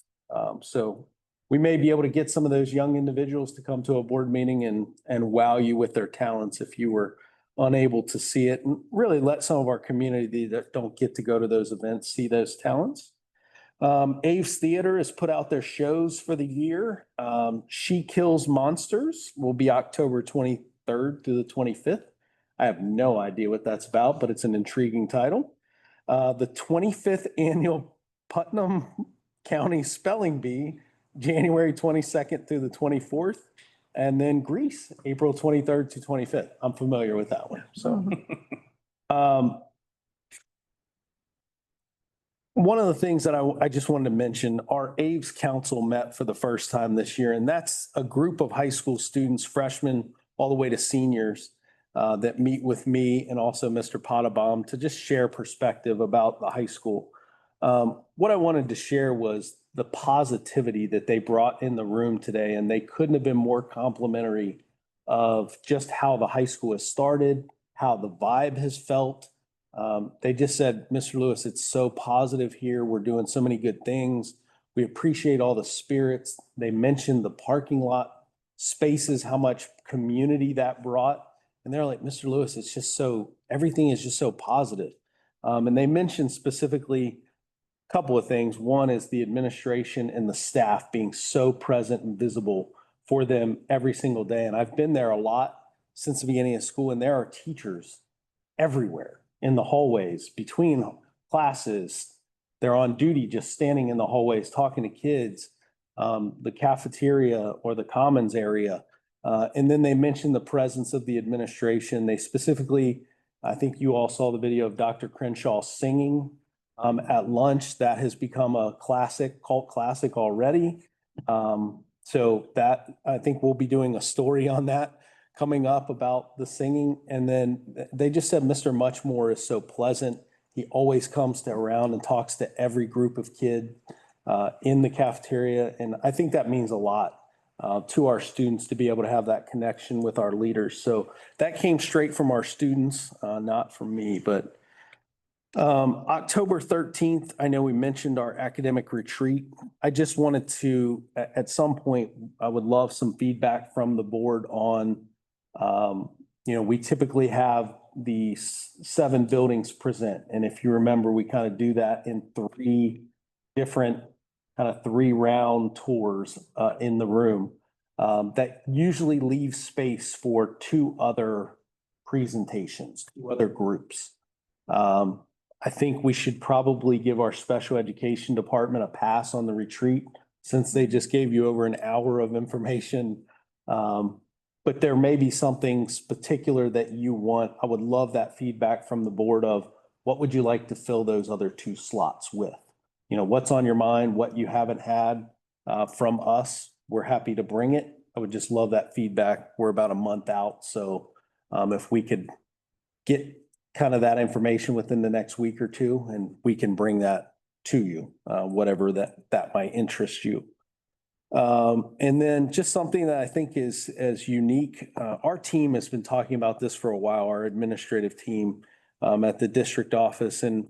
So we may be able to get some of those young individuals to come to a board meeting and wow you with their talents if you were unable to see it, and really let some of our community that don't get to go to those events see those talents. Aves Theater has put out their shows for the year. She Kills Monsters will be October 23rd through the 25th. I have no idea what that's about, but it's an intriguing title. The 25th annual Putnam County Spelling Bee, January 22nd through the 24th. And then Greece, April 23rd to 25th. I'm familiar with that one. So one of the things that I just wanted to mention, our Aves Council met for the first time this year, and that's a group of high school students, freshmen all the way to seniors, that meet with me and also Mr. Potabom to just share perspective about the high school. What I wanted to share was the positivity that they brought in the room today, and they couldn't have been more complimentary of just how the high school has started, how the vibe has felt. They just said, Mr. Lewis, it's so positive here. We're doing so many good things. We appreciate all the spirits. They mentioned the parking lot spaces, how much community that brought. And they're like, Mr. Lewis, it's just so, everything is just so positive. And they mentioned specifically a couple of things. One is the administration and the staff being so present and visible for them every single day. And I've been there a lot since the beginning of school, and there are teachers everywhere in the hallways, between classes. They're on duty, just standing in the hallways, talking to kids, the cafeteria or the commons area. And then they mentioned the presence of the administration. They specifically, I think you all saw the video of Dr. Crenshaw singing at lunch. That has become a classic, cult classic already. So that, I think we'll be doing a story on that coming up about the singing. And then they just said Mr. Muchmore is so pleasant. He always comes around and talks to every group of kid in the cafeteria. And I think that means a lot to our students to be able to have that connection with our leaders. So that came straight from our students, not from me. But October 13th, I know we mentioned our academic retreat. I just wanted to, at some point, I would love some feedback from the board on, we typically have the 7 buildings present. And if you remember, we kind of do that in 3 different, kind of 3-round tours in the room. That usually leaves space for 2 other presentations, 2 other groups. I think we should probably give our special education department a pass on the retreat, since they just gave you over an hour of information. But there may be something particular that you want. I would love that feedback from the board of what would you like to fill those other 2 slots with? What's on your mind, what you haven't had from us. We're happy to bring it. I would just love that feedback. We're about a month out. So if we could get kind of that information within the next week or 2, and we can bring that to you, whatever that might interest you. And then just something that I think is as unique. Our team has been talking about this for a while, our administrative team at the district office, and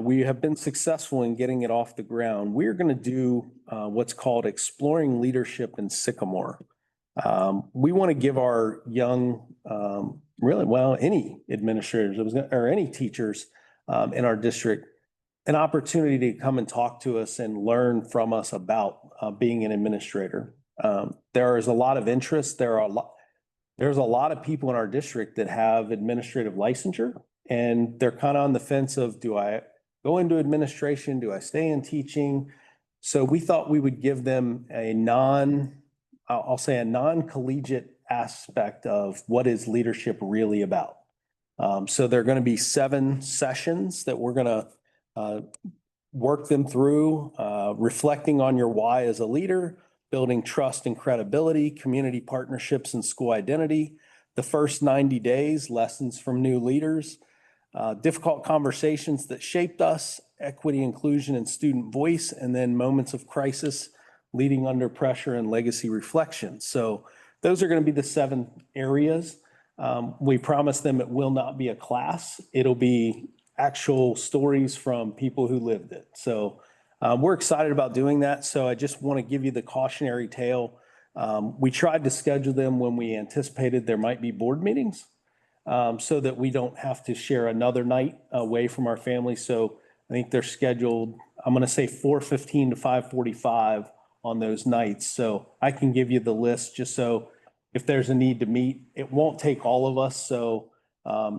we have been successful in getting it off the ground. We're going to do what's called Exploring Leadership in Sycamore. We want to give our young, any administrators or any teachers in our district an opportunity to come and talk to us and learn from us about being an administrator. There is a lot of interest. There's a lot of people in our district that have administrative licensure, and they're kind of on the fence of, do I go into administration? Do I stay in teaching? So we thought we would give them a non-collegiate aspect of what is leadership really about. So there are going to be 7 sessions that we're going to work them through, reflecting on your why as a leader, building trust and credibility, community partnerships and school identity, the first 90 days, lessons from new leaders, difficult conversations that shaped us, equity, inclusion, and student voice, and then moments of crisis, leading under pressure, and legacy reflection. So those are going to be the 7 areas. We promise them it will not be a class. It'll be actual stories from people who lived it. So we're excited about doing that. So I just want to give you the cautionary tale. We tried to schedule them when we anticipated there might be board meetings, so that we don't have to share another night away from our family. So I think they're scheduled, I'm going to say 4:15 to 5:45 on those nights. So I can give you the list just so if there's a need to meet, it won't take all of us. So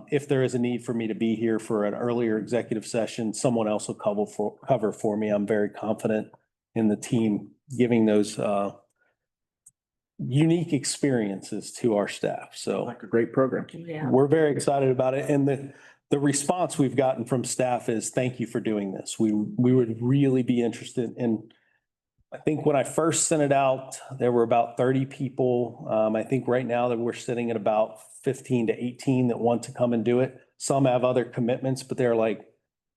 if there is a need for me to be here for an earlier executive session, someone else will cover for me. I'm very confident in the team giving those unique experiences to our staff. So Like a great program. Yeah. we're very excited about it. And the response we've gotten from staff is, thank you for doing this. We would really be interested in. I think when I first sent it out, there were about 30 people. I think right now that we're sitting at about 15 to 18 that want to come and do it. Some have other commitments, but they're like,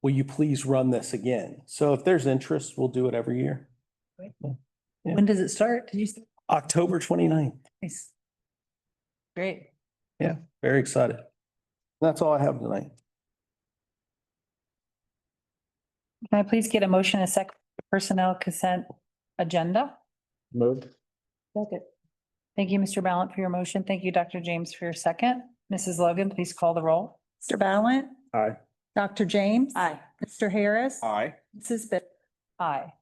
will you please run this again? So if there's interest, we'll do it every year. When does it start? Did you say? October 29th. Nice. Great. Yeah, very excited. That's all I have tonight. Can I please get a motion, a second personnel consent agenda? Moved. Second. Thank you, Mr. Ballant, for your motion. Thank you, Dr. James, for your second. Mrs. Logan, please call the roll. Mr. Ballant, Aye. Dr. James. Aye. Mr. Harris. Aye. Mrs. Bit. Aye.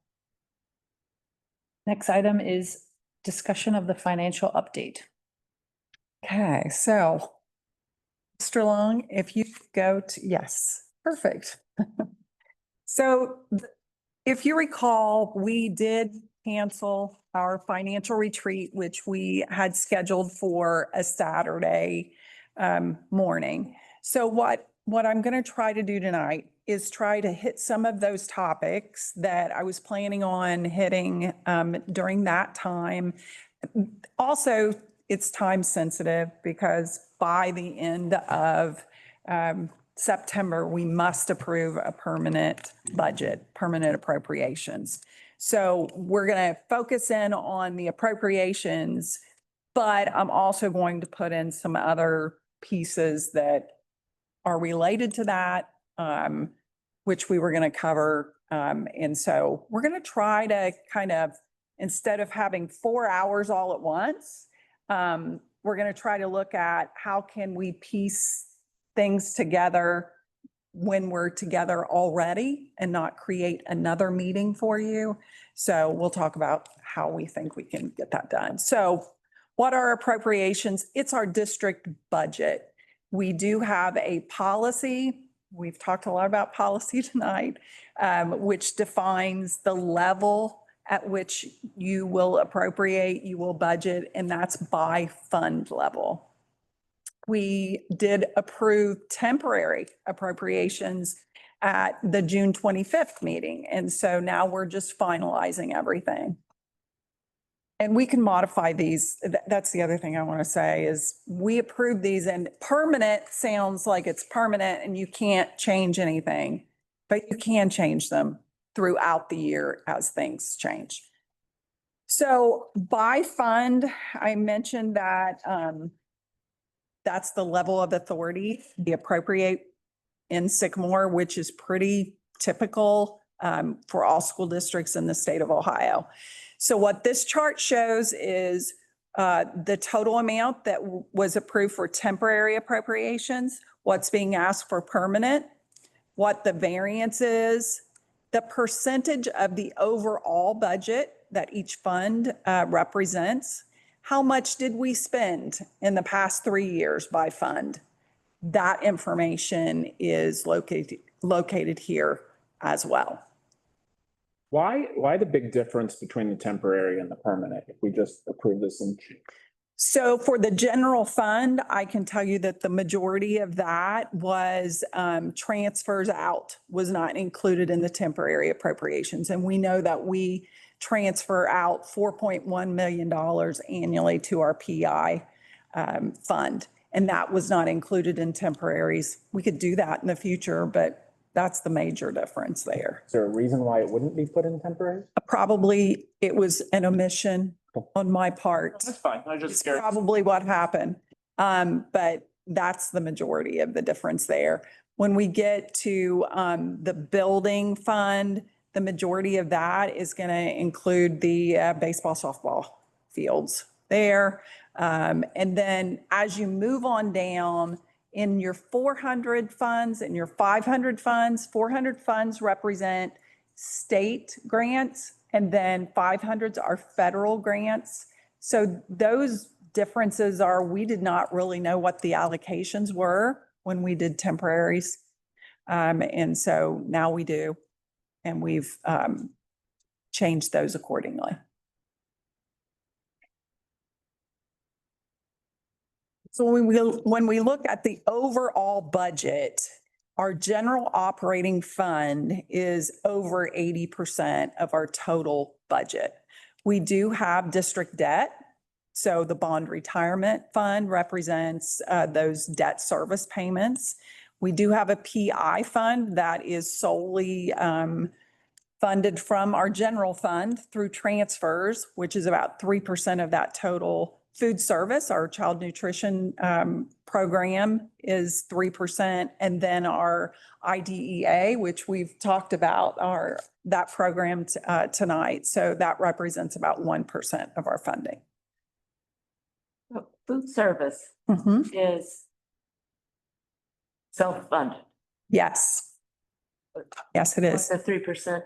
Next item is discussion of the financial update. Okay, so Mr. Long, if you go to, yes, perfect. So if you recall, we did cancel our financial retreat, which we had scheduled for a Saturday morning. So what I'm going to try to do tonight is try to hit some of those topics that I was planning on hitting during that time. Also, it's time sensitive because by the end of September, we must approve a permanent budget, permanent appropriations. So we're going to focus in on the appropriations, but I'm also going to put in some other pieces that are related to that, which we were going to cover. And so we're going to try to kind of, instead of having 4 hours all at once, we're going to try to look at how can we piece things together when we're together already and not create another meeting for you. So we'll talk about how we think we can get that done. So what are appropriations? It's our district budget. We do have a policy. We've talked a lot about policy tonight, which defines the level at which you will appropriate, you will budget, and that's by fund level. We did approve temporary appropriations at the June 25th meeting. And so now we're just finalizing everything. And we can modify these. That's the other thing I want to say is we approve these, and permanent sounds like it's permanent and you can't change anything, but you can change them throughout the year as things change. So by fund, I mentioned that that's the level of authority we appropriate in Sycamore, which is pretty typical for all school districts in the state of Ohio. So what this chart shows is the total amount that was approved for temporary appropriations, what's being asked for permanent, what the variance is, the percentage of the overall budget that each fund represents. How much did we spend in the past 3 years by fund? That information is located here as well. Why the big difference between the temporary and the permanent if we just approve this in? So for the general fund, I can tell you that the majority of that was transfers out, was not included in the temporary appropriations. And we know that we transfer out $4.1 million annually to our PI fund. And that was not included in temporaries. We could do that in the future, but that's the major difference there. Is there a reason why it wouldn't be put in temporary? Probably it was an omission on my part. That's fine. I just It's scared. probably what happened. But that's the majority of the difference there. When we get to the building fund, the majority of that is going to include the baseball, softball fields there. And then as you move on down in your 400 funds and your 500 funds, 400 funds represent state grants, and then 500s are federal grants. So those differences are, we did not really know what the allocations were when we did temporaries. And so now we do, and we've changed those accordingly. So when we look at the overall budget, our general operating fund is over 80% of our total budget. We do have district debt. So the bond retirement fund represents those debt service payments. We do have a PI fund that is solely funded from our general fund through transfers, which is about 3% of that total. Food service, our child nutrition program is 3%. And then our IDEA, which we've talked about, that program tonight. So that represents about 1% of our funding. Food service is self-funded. Yes. Yes, it is. What's the 3%?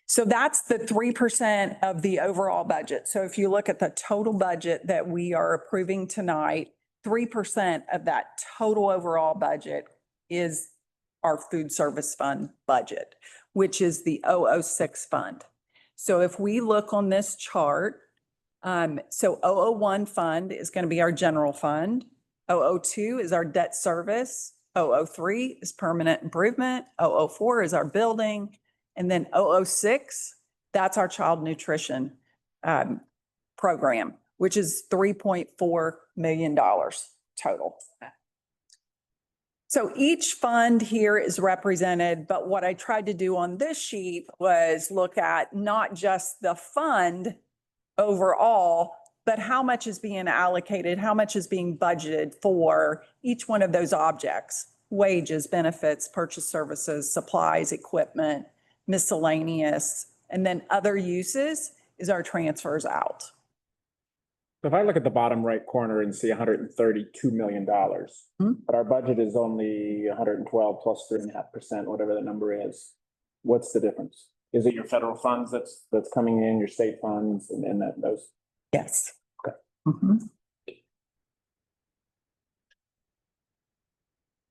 So that's the 3% of the overall budget. So if you look at the total budget that we are approving tonight, 3% of that total overall budget is our food service fund budget, which is the 006 fund. So if we look on this chart, so 001 fund is going to be our general fund. 002 is our debt service. 003 is permanent improvement. 004 is our building. And then 006, that's our child nutrition program, which is $3.4 million total. So each fund here is represented, but what I tried to do on this sheet was look at not just the fund overall, but how much is being allocated, how much is being budgeted for each one of those objects: wages, benefits, purchase services, supplies, equipment, miscellaneous, and then other uses is our transfers out. If I look at the bottom right corner and see $132 million, but our budget is only 112 plus 3.5%, whatever the number is, what's the difference? Is it your federal funds that's coming in, your state funds, and that those? Yes. Okay.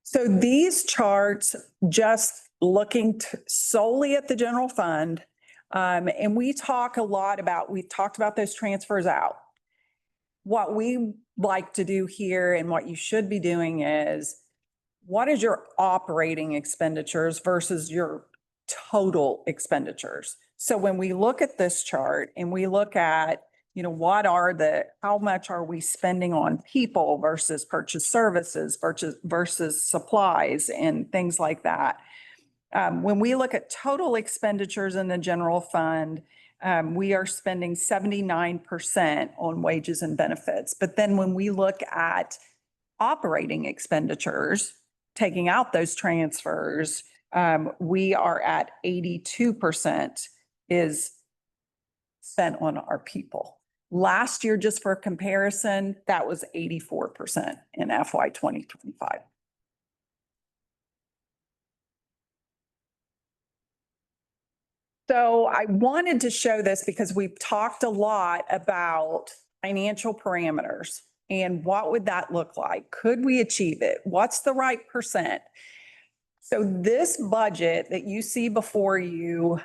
So these charts, just looking solely at the general fund, and we've talked about those transfers out. What we like to do here and what you should be doing is, what is your operating expenditures versus your total expenditures? So when we look at this chart and we look at, how much are we spending on people versus purchase services versus supplies and things like that. When we look at total expenditures in the general fund, we are spending 79% on wages and benefits. But then when we look at operating expenditures, taking out those transfers, we are at 82% is spent on our people. Last year, just for comparison, that was 84% in FY 2025. So I wanted to show this because we've talked a lot about financial parameters and what would that look like? Could we achieve it? What's the right percent? So this budget that you see before you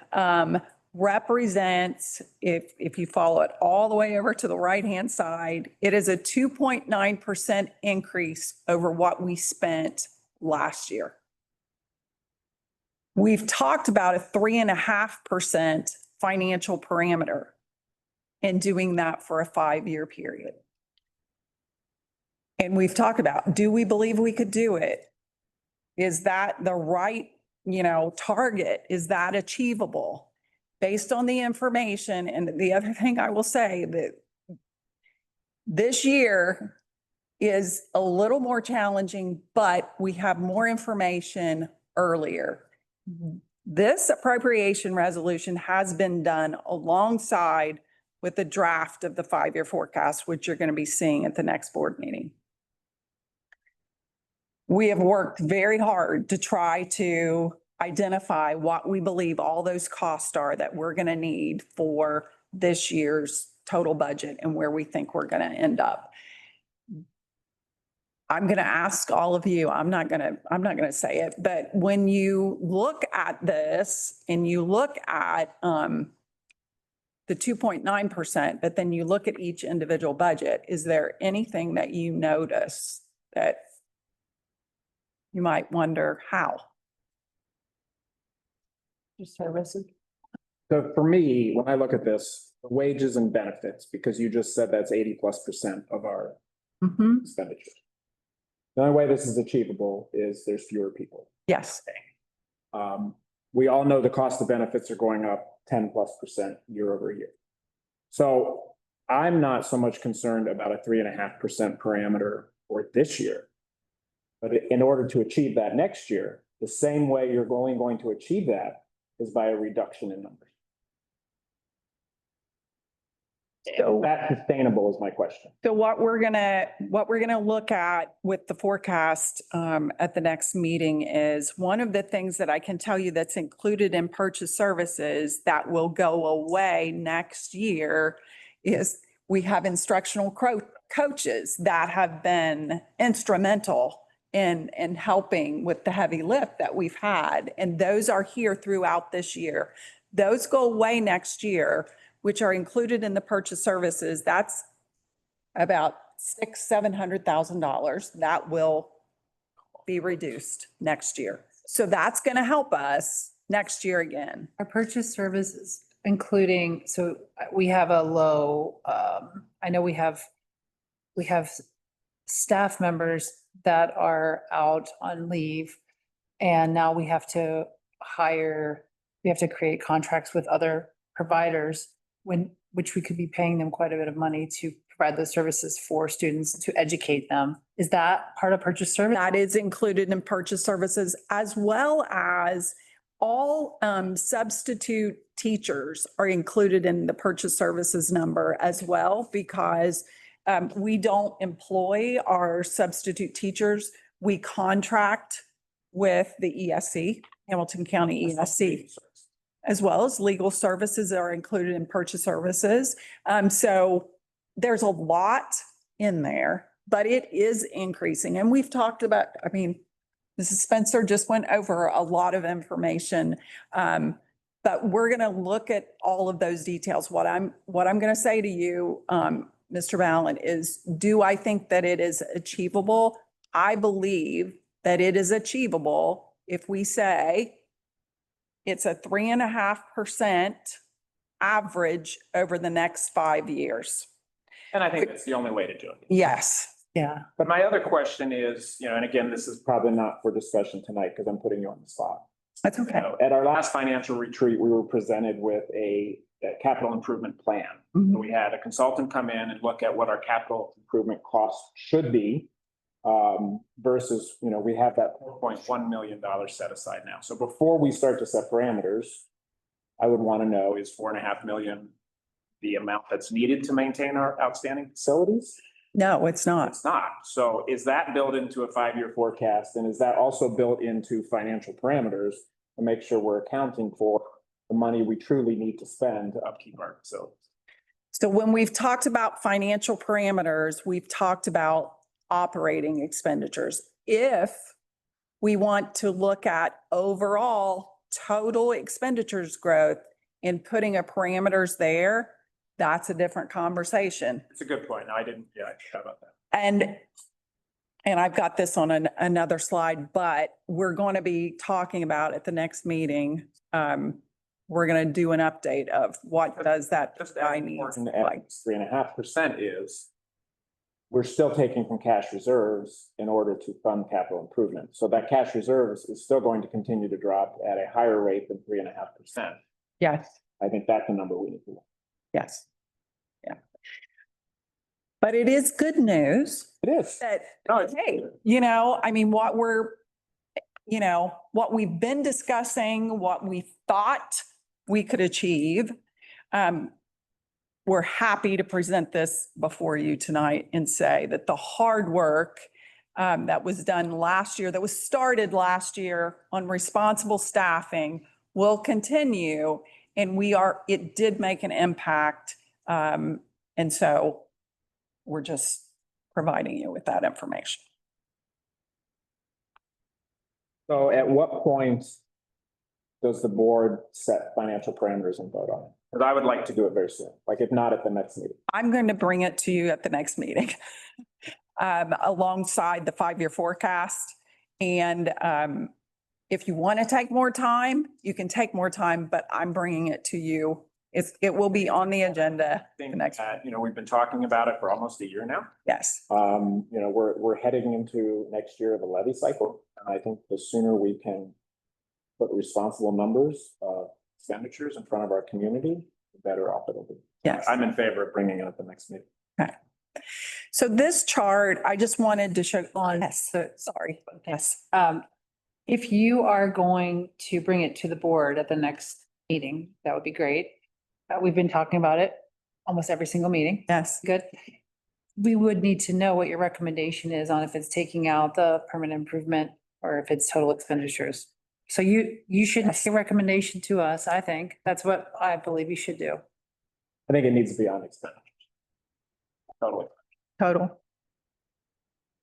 represents, if you follow it all the way over to the right-hand side, it is a 2.9% increase over what we spent last year. We've talked about a 3.5% financial parameter and doing that for a 5-year period. And we've talked about, do we believe we could do it? Is that the right, target? Is that achievable? Based on the information, and the other thing I will say that this year is a little more challenging, but we have more information earlier. This appropriation resolution has been done alongside with the draft of the 5-year forecast, which you're going to be seeing at the next board meeting. We have worked very hard to try to identify what we believe all those costs are that we're going to need for this year's total budget and where we think we're going to end up. I'm going to ask all of you, I'm not going to say it, but when you look at this and you look at the 2.9%, but then you look at each individual budget, is there anything that you notice that you might wonder how? Services. So for me, when I look at this, wages and benefits, because you just said that's 80+% of our expenditures. The only way this is achievable is there's fewer people. Yes. We all know the cost of benefits are going up 10+% year over year. So I'm not so much concerned about a 3.5% parameter for this year. But in order to achieve that next year, the same way you're only going to achieve that is by a reduction in numbers. So That's sustainable is my question. So what we're gonna look at with the forecast at the next meeting is one of the things that I can tell you that's included in purchase services that will go away next year is we have instructional coaches that have been instrumental in helping with the heavy lift that we've had. And those are here throughout this year. Those go away next year, which are included in the purchase services. That's about $700,000 that will be reduced next year. So that's going to help us next year again. Our purchase services, including, so we have a low, I know we have staff members that are out on leave. And now we have to create contracts with other providers which we could be paying them quite a bit of money to provide those services for students to educate them. Is that part of purchase service? That is included in purchase services, as well as all substitute teachers are included in the purchase services number as well, because we don't employ our substitute teachers. We contract with the ESC, Hamilton County ESC, as well as legal services are included in purchase services. So there's a lot in there, but it is increasing. And we've talked about, I mean, Mrs. Spencer just went over a lot of information. But we're going to look at all of those details. What I'm going to say to you, Mr. Ballin, is do I think that it is achievable? I believe that it is achievable if we say it's a 3.5% average over the next 5 years. And I think that's the only way to do it. Yes. Yeah. But my other question is, and again, this is probably not for discussion tonight because I'm putting you on the spot. That's okay. At our last financial retreat, we were presented with a capital improvement plan. Mhm. We had a consultant come in and look at what our capital improvement costs should be versus, we have that $4.1 million set aside now. So before we start to set parameters, I would want to know, is $4.5 million the amount that's needed to maintain our outstanding facilities? No, it's not. It's not. So is that built into a 5-year forecast? And is that also built into financial parameters to make sure we're accounting for the money we truly need to spend to upkeep our facilities? So when we've talked about financial parameters, we've talked about operating expenditures. If we want to look at overall total expenditures growth and putting a parameters there, that's a different conversation. It's a good point. I forgot about that. And I've got this on another slide, but we're going to be talking about at the next meeting. We're going to do an update of what does that I need like. 3.5% is we're still taking from cash reserves in order to fund capital improvement. So that cash reserves is still going to continue to drop at a higher rate than 3.5%. Yes. I think that's the number we need to look. Yes. Yeah. But it is good news It is. that, No, it's- hey, I mean, what we've been discussing, what we thought we could achieve. We're happy to present this before you tonight and say that the hard work that was done last year, that was started last year on responsible staffing will continue. And it did make an impact. And so we're just providing you with that information. So at what point does the board set financial parameters and vote on it? Because I would like to do it very soon, like if not at the next meeting. I'm going to bring it to you at the next meeting alongside the 5-year forecast. And if you want to take more time, you can take more time, but I'm bringing it to you it will be on the agenda. Think Next. that, we've been talking about it for almost a year now. Yes. We're heading into next year of a levy cycle. And I think the sooner we can put responsible numbers, expenditures in front of our community, the better off it'll be. Yes. I'm in favor of bringing it at the next meeting. Okay. So this chart, I just wanted to show, yes, sorry. Yes. If you are going to bring it to the board at the next meeting, that would be great. We've been talking about it almost every single meeting. Yes. Good. We would need to know what your recommendation is on if it's taking out the permanent improvement or if it's total expenditures. So you should make a recommendation to us, I think. That's what I believe you should do. I think it needs to be on expenditures. Totally. Total.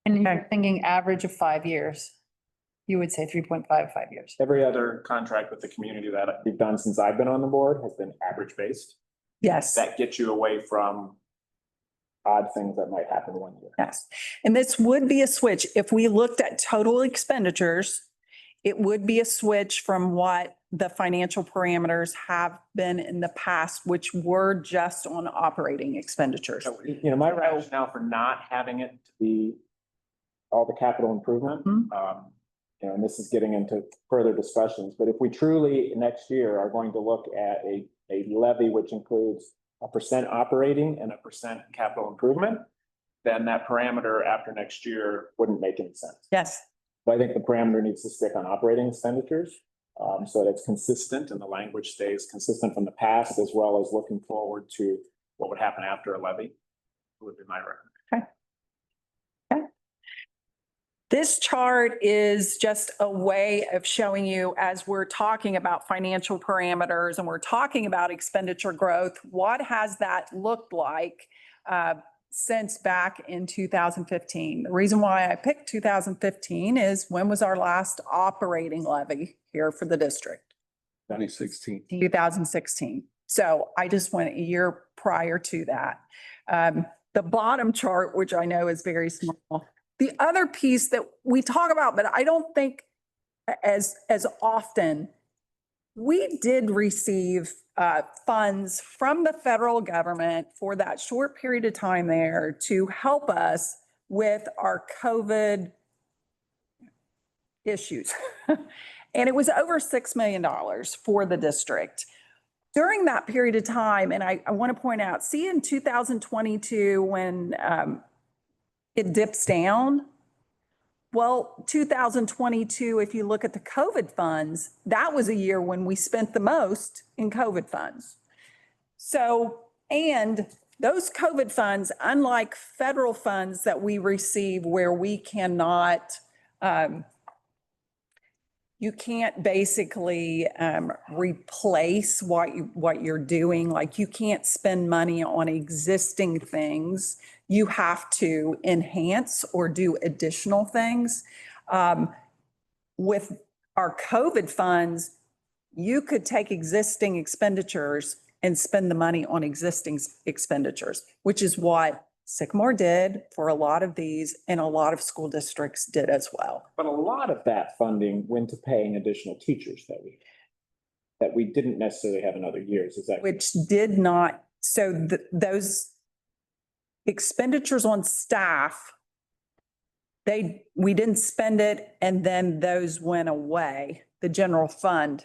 And you're thinking average of 5 years. You would say 3.5 years. Every other contract with the community that we've done since I've been on the board has been average based. Yes. That gets you away from odd things that might happen one year. Yes. And this would be a switch. If we looked at total expenditures, it would be a switch from what the financial parameters have been in the past, which were just on operating expenditures. So, my rationale for not having it to be all the capital improvement, and this is getting into further discussions, but if we truly next year are going to look at a levy which includes a % operating and a % capital improvement, then that parameter after next year wouldn't make any sense. Yes. But I think the parameter needs to stick on operating expenditures, so that it's consistent and the language stays consistent from the past, as well as looking forward to what would happen after a levy, would be my recommendation. Okay. This chart is just a way of showing you, as we're talking about financial parameters and we're talking about expenditure growth, what has that looked like since back in 2015? The reason why I picked 2015 is when was our last operating levy here for the district? 2016. 2016. So I just went a year prior to that. The bottom chart, which I know is very small, the other piece that we talk about, but I don't think as often, we did receive funds from the federal government for that short period of time there to help us with our COVID issues. And it was over $6 million for the district. During that period of time, and I want to point out, see in 2022 when it dips down. Well, 2022, if you look at the COVID funds, that was a year when we spent the most in COVID funds. So, and those COVID funds, unlike federal funds that we receive where we cannot, you can't basically replace what you're doing. Like you can't spend money on existing things. You have to enhance or do additional things. With our COVID funds, you could take existing expenditures and spend the money on existing expenditures, which is what Sycamore did for a lot of these and a lot of school districts did as well. But a lot of that funding went to paying additional teachers that we didn't necessarily have in other years. Is that? Which did not, so those expenditures on staff, we didn't spend it and then those went away. The general fund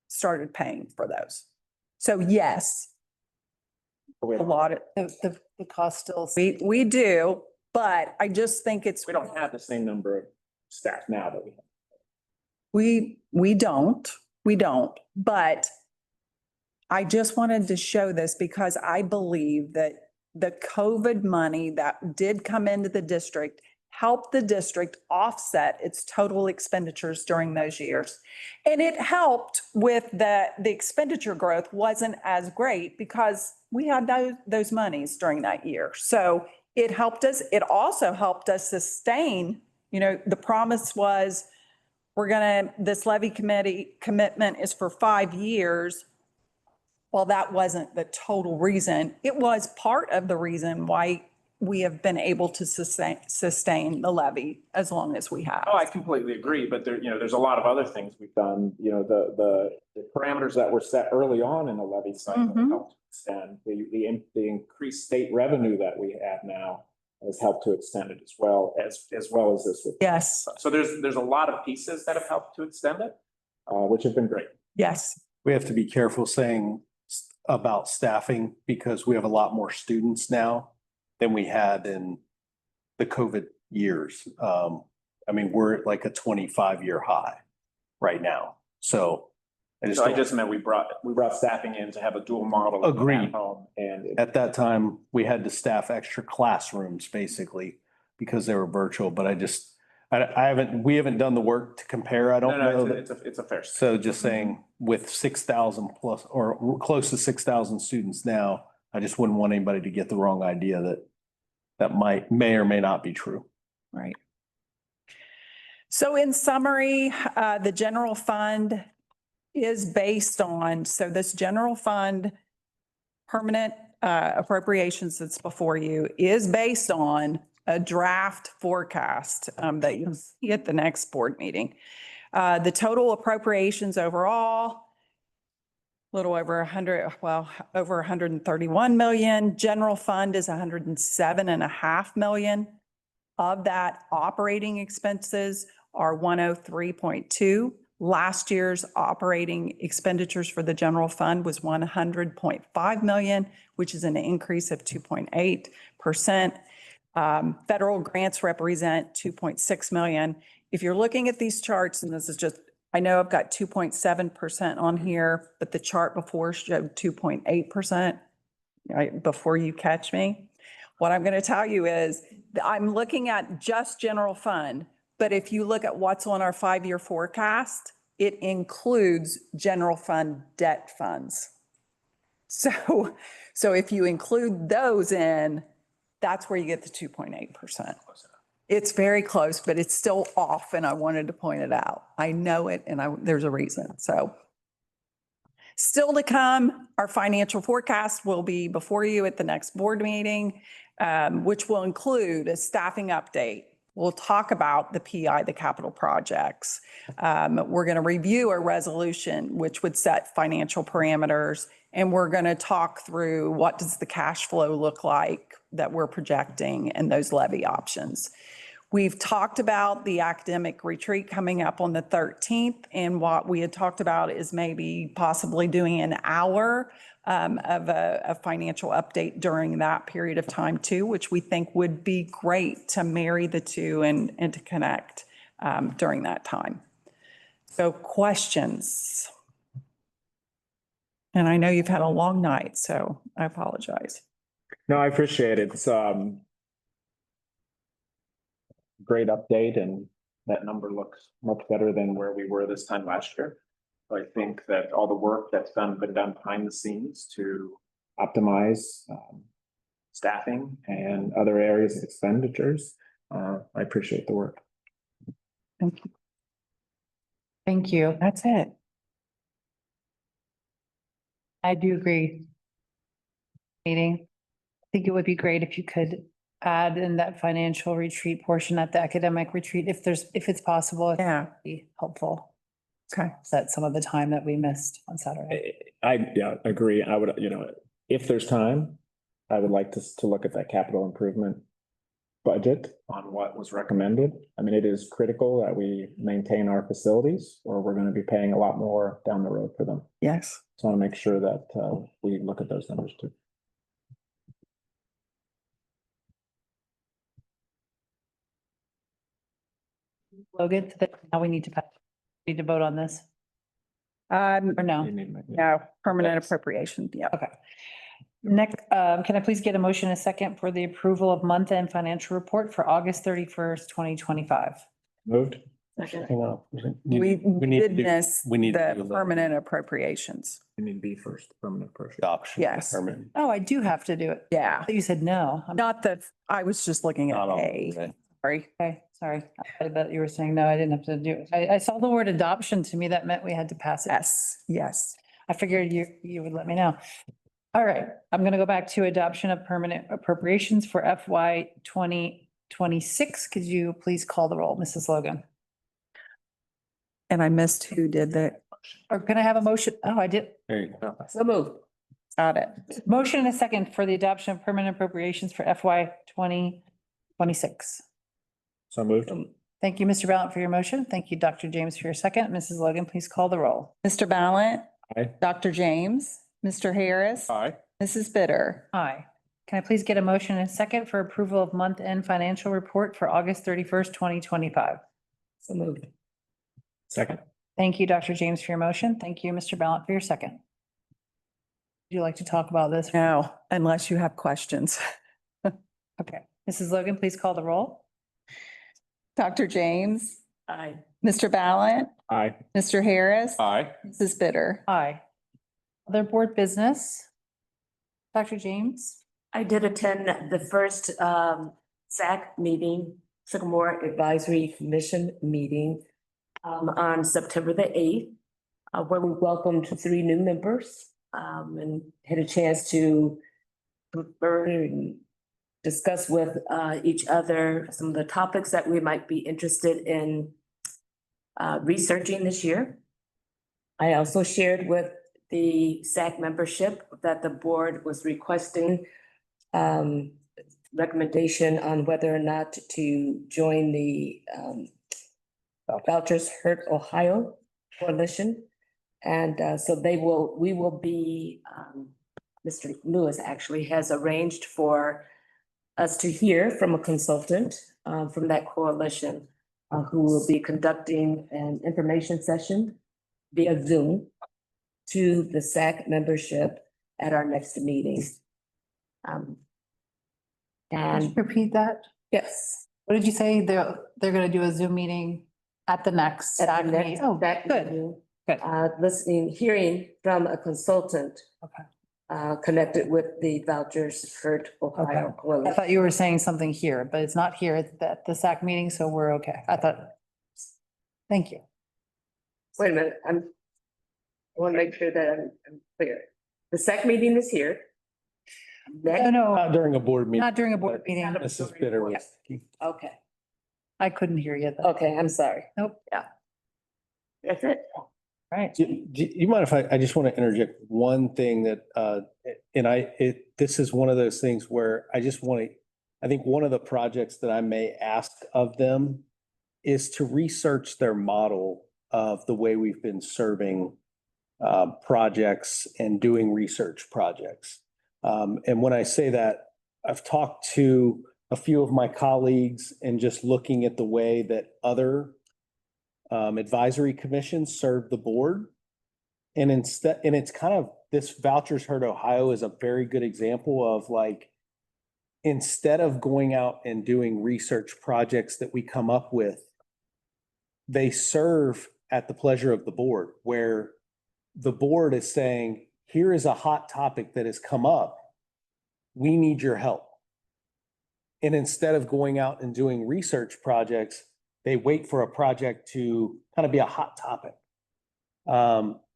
started paying for those. So yes, a lot of, The cost still. we do, but I just think We don't have the same number of staff now that we have. We don't, but I just wanted to show this because I believe that the COVID money that did come into the district helped the district offset its total expenditures during those years. And it helped with the expenditure growth wasn't as great because we had those monies during that year. So it helped us. It also helped us sustain, the promise was this levy commitment is for 5 years. Well, that wasn't the total reason. It was part of the reason why we have been able to sustain the levy as long as we have. Oh, I completely agree, but there, there's a lot of other things we've done, the parameters that were set early on in the levy cycle Mhm. helped extend. The increased state revenue that we have now has helped to extend it as well as this. Yes, So there's a lot of pieces that have helped to extend it, which have been great. yes. We have to be careful saying about staffing because we have a lot more students now than we had in the COVID years. I mean, we're at like a 25-year high right now. So I So I just, just meant we brought staffing in to have a dual model. Agreed. At home, and at that time, we had to staff extra classrooms basically because they were virtual, but we haven't done the work to compare. I don't know. it's a fair. So just saying with 6,000 plus or close to 6,000 students now, I just wouldn't want anybody to get the wrong idea that may or may not be true. Right. So in summary, the general fund is based on, so this general fund permanent appropriations that's before you is based on a draft forecast that you'll see at the next board meeting. The total appropriations overall, a little over over 131 million. General fund is 107.5 million. Of that, operating expenses are 103.2. Last year's operating expenditures for the general fund was 100.5 million, which is an increase of 2.8%. Federal grants represent 2.6 million. If you're looking at these charts, and this is just, I know I've got 2.7% on here, but the chart before showed 2.8%, right, before you catch me. What I'm going to tell you is I'm looking at just general fund, but if you look at what's on our 5-year forecast, it includes general fund debt funds. So if you include those in, that's where you get the 2.8%. It's very close, but it's still off, and I wanted to point it out. I know it, and there's a reason. So still to come, our financial forecast will be before you at the next board meeting, which will include a staffing update. We'll talk about the PI, the capital projects. We're going to review a resolution which would set financial parameters, and we're going to talk through what does the cash flow look like that we're projecting and those levy options. We've talked about the academic retreat coming up on the 13th, and what we had talked about is maybe possibly doing an hour of a financial update during that period of time too, which we think would be great to marry the two and to connect during that time. So questions? And I know you've had a long night, so I apologize. No, I appreciate it. It's great update, and that number looks much better than where we were this time last year. I think that all the work that's been done behind the scenes to optimize staffing and other areas of expenditures, I appreciate the work. Thank you. Thank you. That's it. I do agree. Meeting. I think it would be great if you could add in that financial retreat portion at the academic retreat, if it's possible. Yeah. Be helpful. Okay. Set some of the time that we missed on Saturday. I agree. I would, if there's time, I would like to look at that capital improvement budget on what was recommended. I mean, it is critical that we maintain our facilities, or we're going to be paying a lot more down the road for them. Yes. So I want to make sure that we look at those numbers too. Logan, now we need to vote on this, or no? No, permanent appropriation. Yeah. Okay. Next, can I please get a motion a second for the approval of month-end financial report for August 31st, 2025? Moved. Hang on. We need did to do- miss we need to the do permanent appropriations. You need B first, permanent appropriation. Adoption. Yes. Permanent. Oh, I do have to do it. Yeah. You said no. Not that, I was just looking at Not all. A. Okay. Sorry. Okay, sorry. I bet you were saying no, I didn't have to do it. I saw the word adoption. To me, that meant we had to pass it. Yes, yes. I figured you would let me know. All right, I'm going to go back to adoption of permanent appropriations for FY 2026. Could you please call the roll, Mrs. Logan? And I missed who did that. Or can I have a motion? Oh, I did. There you go. So moved. Got it. Motion and a second for the adoption of permanent appropriations for FY 2026. So moved. Thank you, Mr. Ballant, for your motion. Thank you, Dr. James, for your second. Mrs. Logan, please call the roll. Mr. Ballant. Aye. Dr. James, Mr. Harris. Aye. Mrs. Bitter. Aye. Can I please get a motion and a second for approval of month-end financial report for August 31st, 2025? So moved. Second. Thank you, Dr. James, for your motion. Thank you, Mr. Ballant, for your second. Would you like to talk about this? No, unless you have questions. Okay. Mrs. Logan, please call the roll. Dr. James, Aye. Mr. Ballant, Aye. Mr. Harris. Aye. Mrs. Bitter. Aye. Other board business? Dr. James? I did attend the first SAC meeting, Sycamore Advisory Commission meeting on September the 8th, where we welcomed 3 new members and had a chance to confer and discuss with each other some of the topics that we might be interested in researching this year. I also shared with the SAC membership that the board was requesting recommendation on whether or not to join the Vouchers Hurt Ohio Coalition. And so we will be, Mr. Lewis actually has arranged for us to hear from a consultant from that coalition who will be conducting an information session via Zoom to the SAC membership at our next meeting. Can And you repeat that? yes. What did you say? They're going to do a Zoom meeting at the next At SAC the next meeting? Oh, SAC good. meeting, Good. hearing from a consultant Okay. connected with the Vouchers Hurt Ohio I Coalition. thought you were saying something here, but it's not here at the SAC meeting, so we're okay. I thought. Thank you. Wait a minute, I want to make sure that I'm clear. The SAC meeting is here. No, Next, no, Not during a board meeting. not during a board meeting. Mrs. Bitter was. okay, I couldn't hear you. though. okay, I'm sorry. Nope. Yeah. That's it. Right. Do you mind if I just want to interject one thing that, this is one of those things where I just want to, I think one of the projects that I may ask of them is to research their model of the way we've been serving projects and doing research projects. And when I say that, I've talked to a few of my colleagues and just looking at the way that other advisory commissions serve the board. And it's kind of, this Vouchers Hurt Ohio is a very good example of like, instead of going out and doing research projects that we come up with, they serve at the pleasure of the board, where the board is saying, here is a hot topic that has come up. We need your help. And instead of going out and doing research projects, they wait for a project to kind of be a hot topic.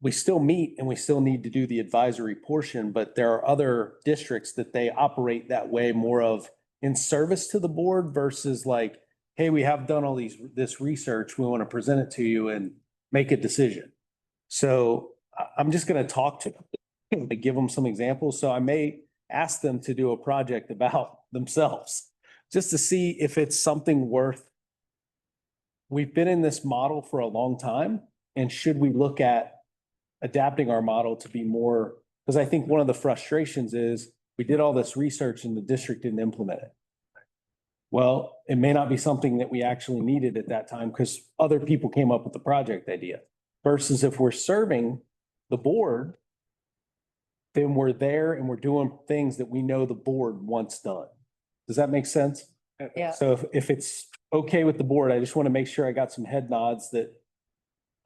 We still meet and we still need to do the advisory portion, but there are other districts that they operate that way, more of in service to the board versus like, hey, we have done all this research. We want to present it to you and make a decision. So I'm just going to talk to them, give them some examples. So I may ask them to do a project about themselves just to see if it's something worth. We've been in this model for a long time, and should we look at adapting our model to be more, because I think one of the frustrations is we did all this research and the district didn't implement it. Well, it may not be something that we actually needed at that time because other people came up with the project idea. Versus if we're serving the board, then we're there and we're doing things that we know the board wants done. Does that make sense? Yeah. So if it's okay with the board, I just want to make sure I got some head nods that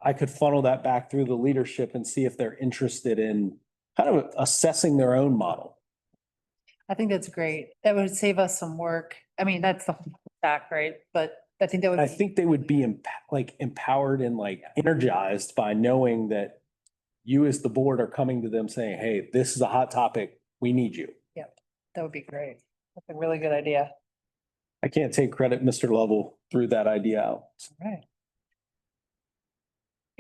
I could funnel that back through the leadership and see if they're interested in kind of assessing their own model. I think that's great. That would save us some work. I mean, that's the whole stack, right? But I think that would. I think they would be empowered and like energized by knowing that you as the board are coming to them saying, hey, this is a hot topic. we need you. That would be great. That's a really good idea. I can't take credit. Mr. Lovell threw that idea out. All right.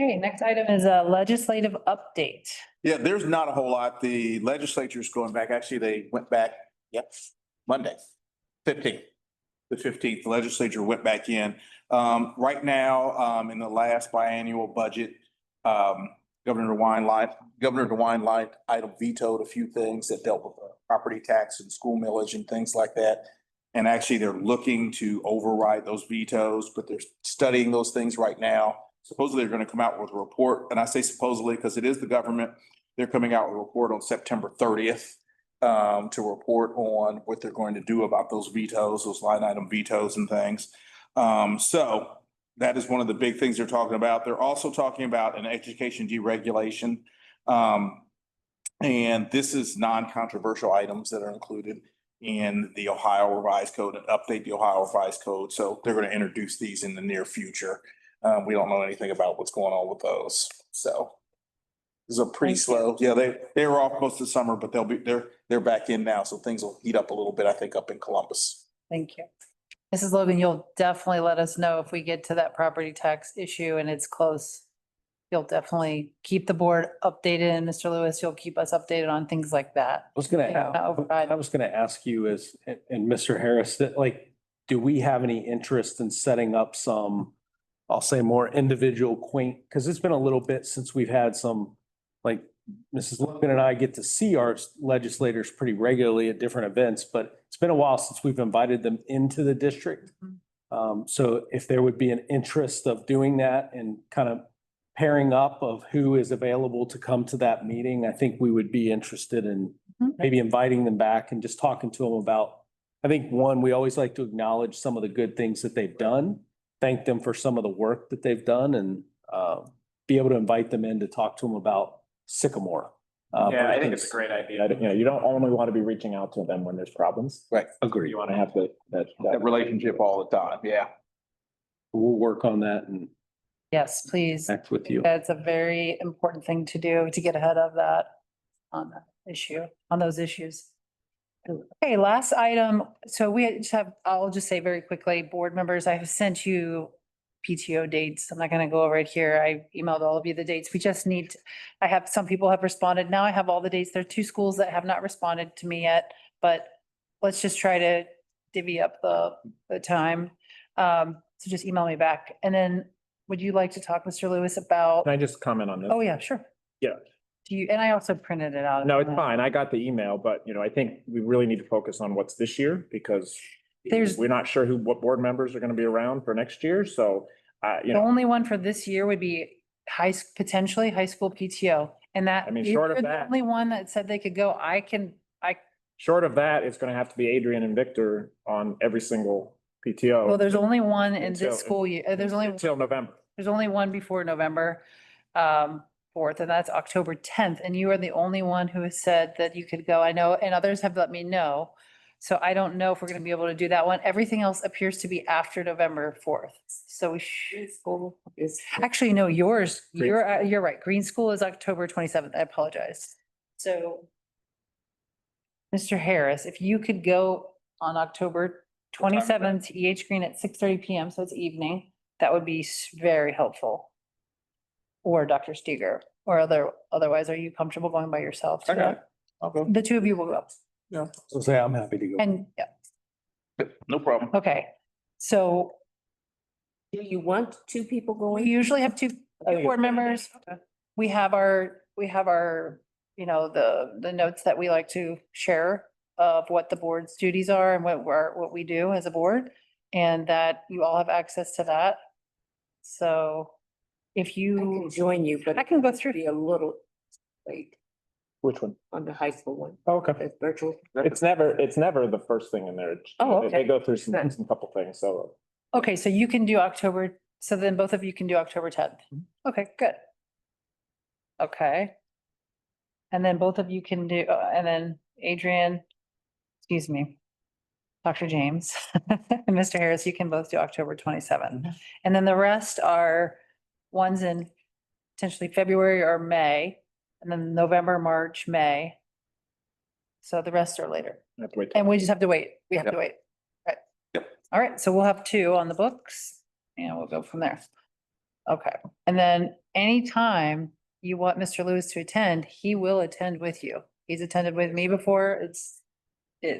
Okay, next item is a legislative update. Yeah, there's not a whole lot. The legislature's going back, actually, they went back, Monday, 15th. The 15th, the legislature went back in. Right now, in the last biannual budget, Governor DeWine item vetoed a few things that dealt with property tax and school millage and things like that. And actually, they're looking to override those vetoes, but they're studying those things right now. Supposedly, they're going to come out with a report, and I say supposedly because it is the government. They're coming out with a report on September 30th to report on what they're going to do about those vetoes, those line item vetoes and things. So that is one of the big things they're talking about. They're also talking about an education deregulation. And this is non-controversial items that are included in the Ohio Revised Code and update the Ohio Revised Code. So they're going to introduce these in the near future. We don't know anything about what's going on with those. So this is a pretty slow. Yeah, they were off most of the summer, but they're back in now. So things will heat up a little bit, I think, up in Columbus. Thank you. Mrs. Logan, you'll definitely let us know if we get to that property tax issue and it's close. You'll definitely keep the board updated, and Mr. Lewis, you'll keep us updated on things like that. I was gonna ask you and Mr. Harris, that like, do we have any interest in setting up some, I'll say more individual quaint, because it's been a little bit since we've had some, like Mrs. Logan and I get to see our legislators pretty regularly at different events, but it's been a while since we've invited them into the district. So if there would be an interest of doing that and kind of pairing up of who is available to come to that meeting, I think we would be interested in maybe inviting them back and just talking to them about, I think one, we always like to acknowledge some of the good things that they've done, thank them for some of the work that they've done, and be able to invite them in to talk to them about Sycamore. Yeah, I think it's a great idea. You know, you don't only want to be reaching out to them when there's problems. Right. Agree. You want to have that Relationship all the time. Yeah. We'll work on that and Yes, please. act with you. That's a very important thing to do to get ahead of that on that issue, on those issues. Okay, last item. So we just have, I'll just say very quickly, board members, I have sent you PTO dates. I'm not going to go over it here. I emailed all of you the dates. We just need, I have, some people have responded. Now I have all the dates. There are 2 schools that have not responded to me yet, but let's just try to divvy up the time. So just email me back. And then would you like to talk, Mr. Lewis, about? Can I just comment on this? Oh, yeah, sure. Yeah. Do you, and I also printed it out. No, it's fine. I got the email, but I think we really need to focus on what's this year because we're not sure what board members are going to be around for next year. So, The only one for this year would be potentially high school PTO. And that, I mean, if short of you're the that- only one that said they could go, short of that, it's going to have to be Adrian and Victor on every single PTO. well, there's only one in Until- this school year. There's Until November. only one before November 4th, and that's October 10th. And you are the only one who has said that you could go. I know, and others have let me know. So I don't know if we're going to be able to do that one. Everything else appears to be after November 4th. So we should, actually, no, you're right. Green School is October 27th. I apologize. So Mr. Harris, if you could go on October 27th to EH Green at 6:30 PM, so it's evening, that would be very helpful. Or Dr. Steger, or otherwise, are you comfortable going by yourself? I got it. I'll go. The 2 of you will go. Yeah. So say I'm happy to go. And, yeah, No problem. okay. So Do you want 2 people we going? usually have 2 board members. We have our, the notes that we like to share of what the board's duties are and what we do as a board, and that you all have access to that. So if I you, can join you, but I can go through. be a little late Which one? on the high school one. Oh, okay. It's virtual. It's never the first thing in there. Oh, They okay. go through some couple things. So Okay, so you can do October, so then both of you can do October 10th. Okay, good. Okay. And then both of you can do, and then Adrian, excuse me, Dr. James and Mr. Harris, you can both do October 27th. And then the rest are ones in potentially February or May, and then November, March, May. So the rest are later. Have to wait. And we just have to wait. We have to Yep. wait. Right. Yep. All right, so we'll have two on the books and we'll go from there. Okay, and then anytime you want Mr. Lewis to attend, he will attend with you. He's attended with me before.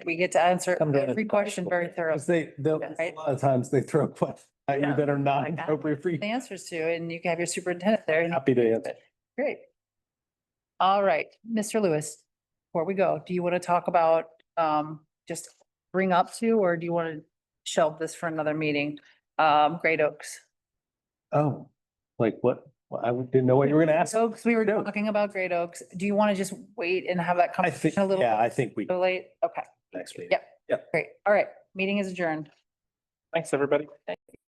We get to answer Come to an- every question very thoroughly. They'll, a lot of times they throw questions at you that are not Like that. appropriate for you. The answers to, and you can have your superintendent there. and- Happy to answer. Great. All right, Mr. Lewis, before we go, do you want to talk about, just bring up to, or do you want to shelve this for another meeting? Great Oaks. Oh, like what? Well, I didn't know what you were gonna ask. Oaks, we were No. talking about Great Oaks. Do you want to just wait and have that I think, conversation a little? yeah, I think we, bit late? Okay, next meeting. Yep. Yep. great. All right, meeting is adjourned. Thanks, everybody.